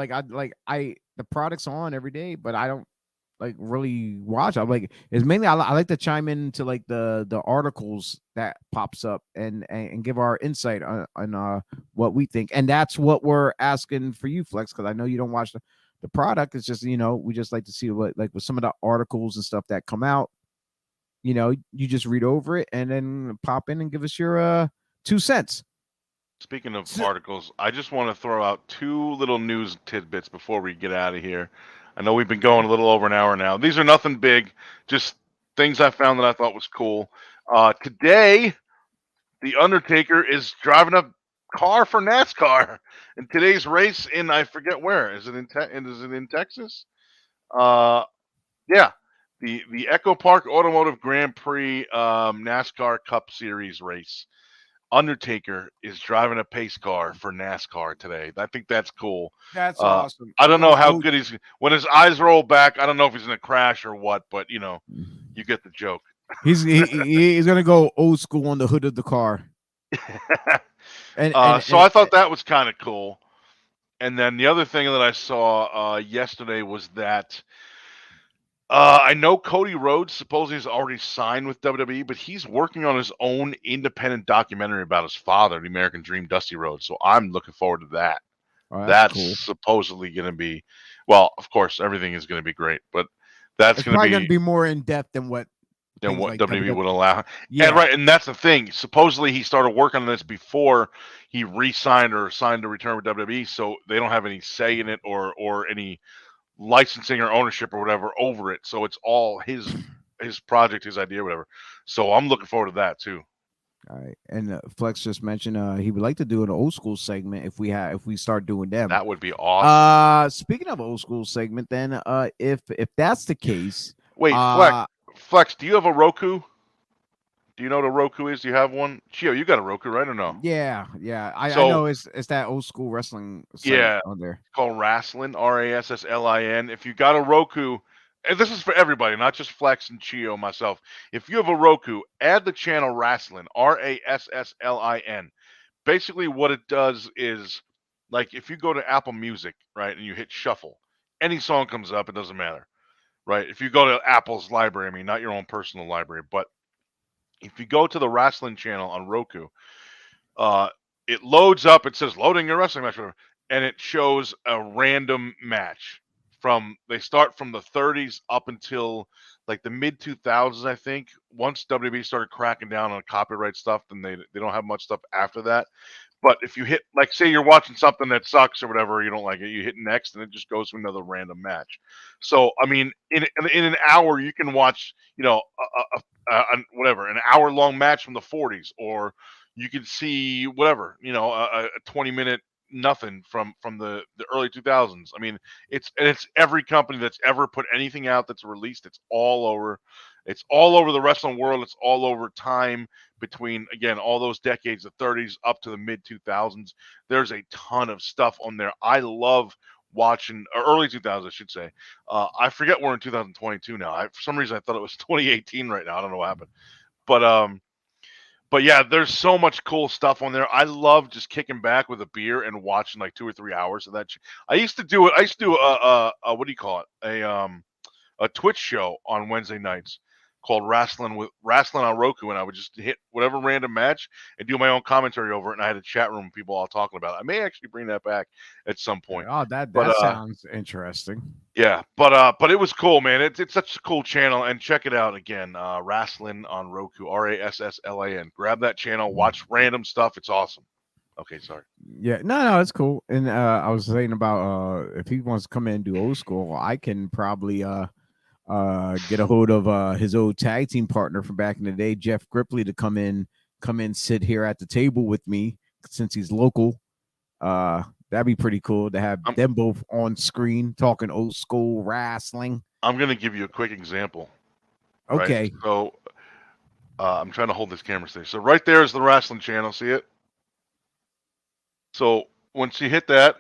the product's on every day, but I don't like really watch. I'm like, it's mainly I like to chime into like the articles that pops up and give our insight on what we think, and that's what we're asking for you, Flex, because I know you don't watch the product. It's just we just like to see what, like, with some of the articles and stuff that come out. You just read over it and then pop in and give us your 2 cents. Speaking of So, articles, I just want to throw out two little news tidbits before we get out of here. I know we've been going a little over an hour now. These are nothing big, just things I found that I thought was cool. Today, The Undertaker is driving a car for NASCAR in today's race in, I forget where. Is it in Texas? Uh, yeah, the Echo Park Automotive Grand Prix NASCAR Cup Series race. Undertaker is driving a pace car for NASCAR today. I think that's cool. that's Uh, awesome. I don't know Those how old good he's when his eyes roll back. I don't know if he's in a crash or what, but you get the joke. he's gonna go old school on the hood of the car, and So I thought that was kind of cool. And then the other thing that I saw yesterday was that I know Cody Rhodes supposedly is already signed with WWE, but he's working on his own independent documentary about his father, the American Dream, Dusty Rhodes. So I'm looking forward to that. oh, that's That's cool. supposedly going to be, well, of course, everything is going to be great, but that's It's going to probably gonna be be more in depth than what than things what like WWE WWE. would allow. And Yeah, right, and that's the thing. Supposedly he started working on this before he re-signed or signed to return with WWE, so they don't have any say in it or any licensing or ownership or whatever over it. So it's all his project, his idea, whatever. So I'm looking forward to that too. all right. And Flex just mentioned he would like to do an old school segment if we start doing them. That would be awesome. Speaking of old school segment, then if that's the case, Wait, uh Flex, do you have a Roku? Do you know what a Roku is? Do you have one? Chio, you got a Roku, right or no? yeah, I So know it's that old school wrestling site yeah, on there. it's called Rasslin, Rasslin. If you got a Roku, and this is for everybody, not just Flex and Chio, myself. If you have a Roku, add the channel Rasslin, Rasslin. Basically, what it does is, like, if you go to Apple Music, right, and you hit shuffle, any song comes up, it doesn't matter, right? If you go to Apple's library, I mean, not your own personal library, but if you go to the Rasslin channel on Roku, uh, it loads up. It says loading your wrestling match, whatever, and it shows a random match from they start from the 30s up until like the mid 2000s, I think. Once WWE started cracking down on copyright stuff, then they don't have much stuff after that. But if you hit, like, say you're watching something that sucks or whatever, you don't like it, you hit next, and it just goes to another random match. So, I mean, in an hour, you can watch, whatever, an hour long match from the 40s, or you can see whatever, a 20-minute nothing from the early 2000s. I mean, it's every company that's ever put anything out that's released. It's all over. It's all over the wrestling world. It's all over time between, again, all those decades, the 30s up to the mid 2000s. There's a ton of stuff on there. I love watching, or early 2000s, I should say. I forget we're in 2022 now. For some reason, I thought it was 2018 right now. I don't know what happened. But yeah, there's so much cool stuff on there. I love just kicking back with a beer and watching like 2 or 3 hours of that. I used to do it. I used to do a what do you call it? A Twitch show on Wednesday nights called Wrestling on Roku, and I would just hit whatever random match and do my own commentary over it. And I had a chat room with people all talking about it. I may actually bring that back at some point. Oh, that But sounds interesting. yeah, but it was cool, man. It's such a cool channel, and check it out again. Wrestling on Roku, RASSLAN. Grab that channel, watch random stuff. It's awesome. Okay, sorry. Yeah, no, it's cool. And I was saying about if he wants to come in and do old school, I can probably get a hold of his old tag team partner from back in the day, Jeff Gripley, to come in, sit here at the table with me since he's local. That'd be pretty cool to have them both on screen talking old school wrestling. I'm gonna give you a quick example. Okay. Right? So I'm trying to hold this camera steady. So right there is the wrestling channel. See it? So once you hit that,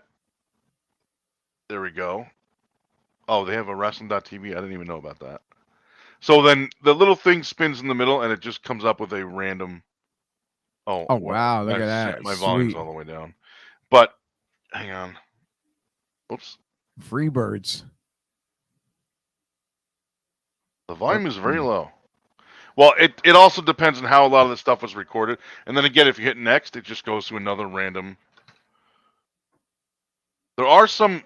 there we go. Oh, they have a wrestling.tv. I didn't even know about that. So then the little thing spins in the middle, and it just comes up with a random. Oh wow! Look at that. My volume's all the way down. But hang on. Oops. Freebirds. The volume is very low. Well, it also depends on how a lot of the stuff was recorded. And then again, if you hit next, it just goes to another random. There are some.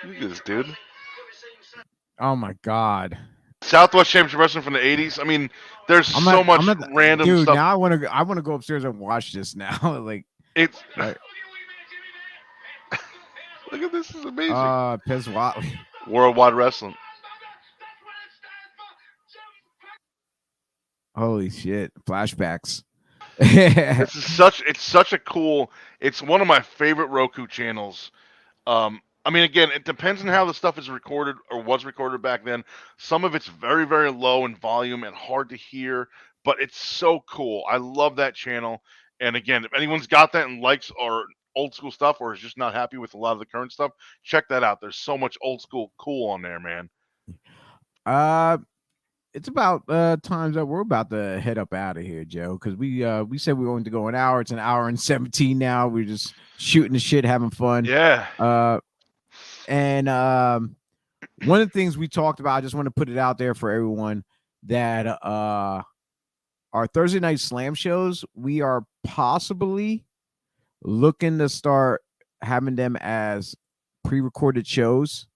Look at this, dude. Oh my God. Southwest Championship Wrestling from the 80s. I mean, there's so much random dude, stuff. Now I want to go upstairs and watch this now. Like it's like, look at this, is amazing. Pez Watley. Worldwide Wrestling. Holy shit. Flashbacks. It's such a cool, it's one of my favorite Roku channels. I mean, again, it depends on how the stuff is recorded or was recorded back then. Some of it's very, very low in volume and hard to hear, but it's so cool. I love that channel. And again, if anyone's got that and likes or old school stuff or is just not happy with a lot of the current stuff, check that out. There's so much old school cool on there, man. It's about times that we're about to head up out of here, Joe, because we said we were going to go an hour. It's an hour and 17 now. We're just shooting the shit, having fun. Yeah. And one of the things we talked about, I just want to put it out there for everyone, that our Thursday night slam shows, we are possibly looking to start having them as pre-recorded shows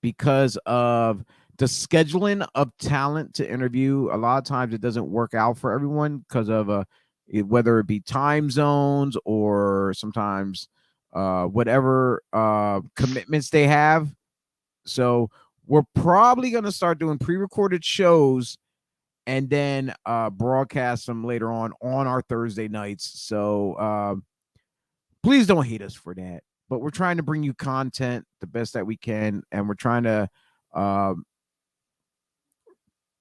because of the scheduling of talent to interview. A lot of times it doesn't work out for everyone because of whether it be time zones or sometimes whatever commitments they have. So we're probably going to start doing pre-recorded shows and then broadcast them later on our Thursday nights. So please don't hate us for that, but we're trying to bring you content the best that we can, and we're trying to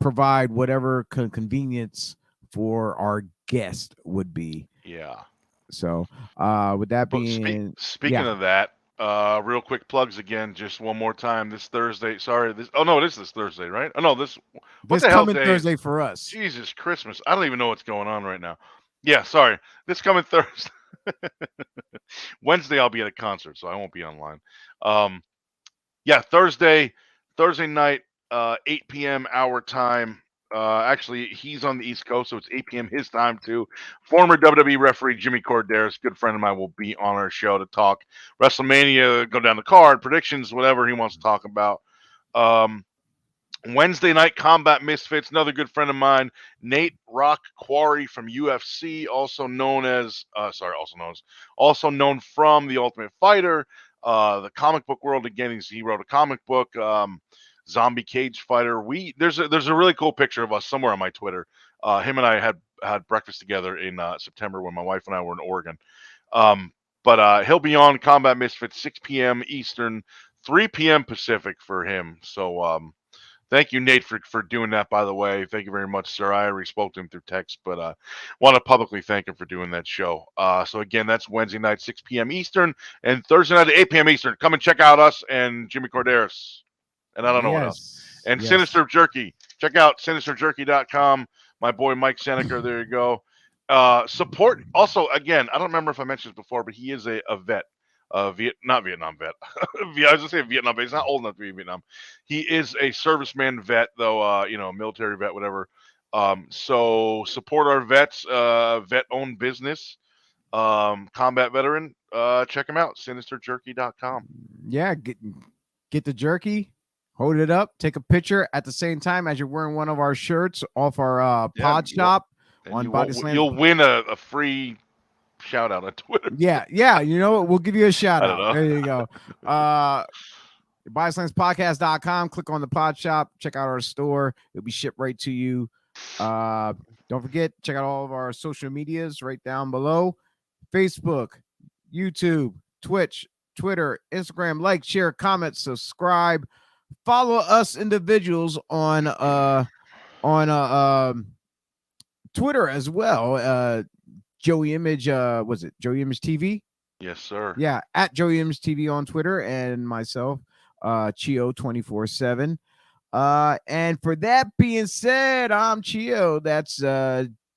provide whatever convenience for our guest would be. Yeah. So with that being speaking of that, real quick plugs again, just one more time. This Thursday, it is this Thursday, right? Oh no, this coming Thursday for us. Jesus Christmas. I don't even know what's going on right now. Yeah, sorry. This coming Thursday. Wednesday I'll be at a concert, so I won't be online. Yeah, Thursday night, 8 p.m. our time. Actually, he's on the East Coast, so it's 8 p.m. his time too. Former WWE referee Jimmy Corderas, good friend of mine, will be on our show to talk WrestleMania, go down the card, predictions, whatever he wants to talk about. Wednesday night, Combat Misfits, another good friend of mine, Nate Rock Quarry from UFC, also known from The Ultimate Fighter, the comic book world. Again, he wrote a comic book. Zombie Cage Fighter. There's a really cool picture of us somewhere on my Twitter. Him and I had breakfast together in September when my wife and I were in Oregon. But he'll be on Combat Misfits 6 p.m. Eastern, 3 p.m. Pacific for him. So thank you, Nate, for doing that, by the way. Thank you very much, sir. I already spoke to him through text, but want to publicly thank him for doing that show. So, again, that's Wednesday night, 6 p.m. Eastern, and Thursday night at 8 p.m. Eastern. Come and check out us and Jimmy Corderas. And I don't know what else. And Sinister Jerky. Check out sinisterjerky.com. My boy Mike Seneca, there you go. Support. Also, again, I don't remember if I mentioned this before, but he is a vet. Not Vietnam vet. I was gonna say Vietnam vet. He's not old enough to be Vietnam. He is a serviceman vet, though. Military vet, whatever. So support our vets. Vet-owned business. Combat veteran. Check him out. Sinisterjerky.com. Yeah, get the jerky. Hold it up. Take a picture at the same time as you're wearing one of our shirts off our pod shop on BodySlams. You'll win a free shout out on Twitter. Yeah. You know what? We'll give you a shout out. There you go. BodySlamsPodcast.com. Click on the pod shop. Check out our store. It'll be shipped right to you. Don't forget, check out all of our social medias right down below. Facebook, YouTube, Twitch, Twitter, Instagram. Like, share, comment, subscribe. Follow us individuals on Twitter as well. Joey Image, was it Joey Image TV? Yes, sir. Yeah, at Joey Image TV on Twitter, and myself, Chio 24/7. And for that being said, I'm Chio. That's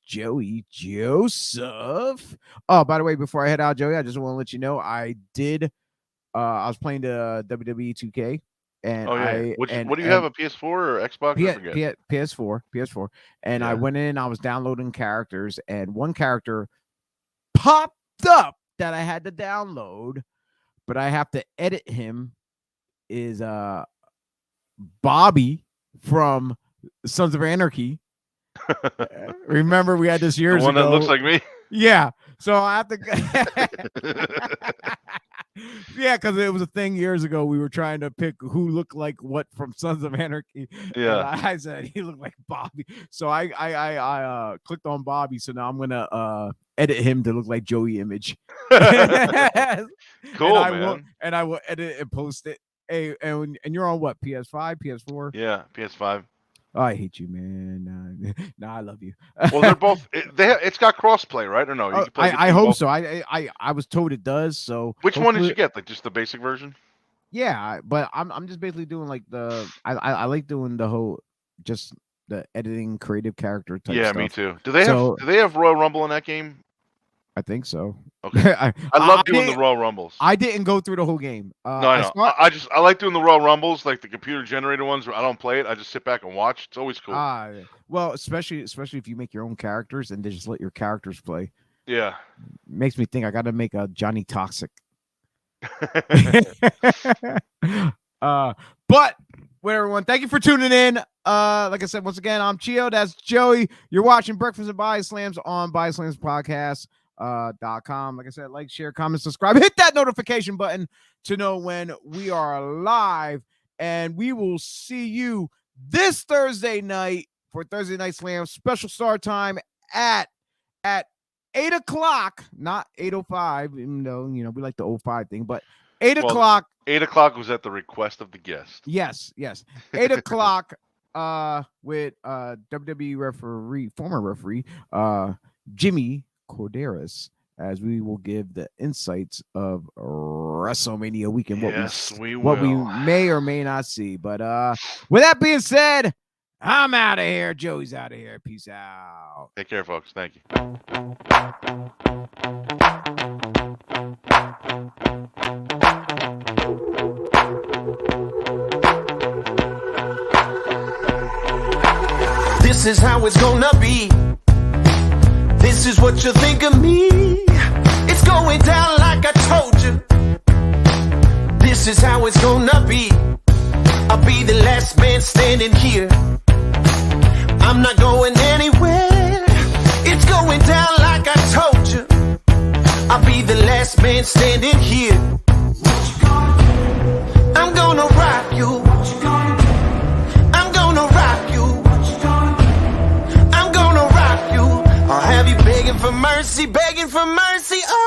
Joey Joseph. Oh, by the way, before I head out, Joey, I just want to let you know I was playing the WWE 2K. And what do you have, a PS4 or Xbox? PS4. And I went in, I was downloading characters, and one character popped up that I had to download, but I have to edit him. Is Bobby from Sons of Anarchy. Remember, we had this years ago. The one that looks like me? Yeah. So I have to. Yeah, because it was a thing years ago. We were trying to pick who looked like what from Sons of Anarchy. Yeah. And I said he looked like Bobby. So I clicked on Bobby. So now I'm gonna edit him to look like Joey Image. Cool, man. I will edit and post it. Hey, and you're on what? PS5, PS4? Yeah, PS5. Oh, I hate you, man. Nah, I love you. Well, they're both. It's got crossplay, right? Or no? You can play I hope both. So. I was told it does. So which one did you get? Like just the basic version? Yeah, but I'm just basically doing like I like doing the whole just the editing creative character type. Yeah, stuff. Me too. Do they have Royal Rumble in that game? I think so. Okay. I love doing the Royal Rumbles. I didn't go through the whole game. No, I know. I like doing the Royal Rumbles, like the computer generated ones where I don't play it. I just sit back and watch. It's always cool. Well, especially if you make your own characters and just let your characters play. Yeah. Makes me think I got to make a Johnny Toxic. But everyone, thank you for tuning in. Like I said, once again, I'm Chio. That's Joey. You're watching Breakfast and BodySlams on BodySlams Podcast. .com. Like I said, like, share, comment, subscribe, hit that notification button to know when we are live, and we will see you this Thursday night for Thursday Night Slam special start time at 8 o'clock, not 8:05, even though we like the 05 thing, but 8 o'clock. 8 o'clock was at the request of the guest. Yes 8 o'clock with WWE former referee Jimmy Corderas, as we will give the insights of WrestleMania weekend, what we may or may not see. But with that being said, I'm out of here. Joey's out of here. Peace out. Take care, folks. Thank you. This is how it's gonna be. This is what you think of me. It's going down like I told you. This is how it's gonna be. I'll be the last man standing here. I'm not going anywhere. It's going down like I told you. I'll be the last man standing here. I'm gonna rock you. I'm gonna rock you. I'm gonna rock you. I'll have you begging for mercy, begging for mercy. Oh.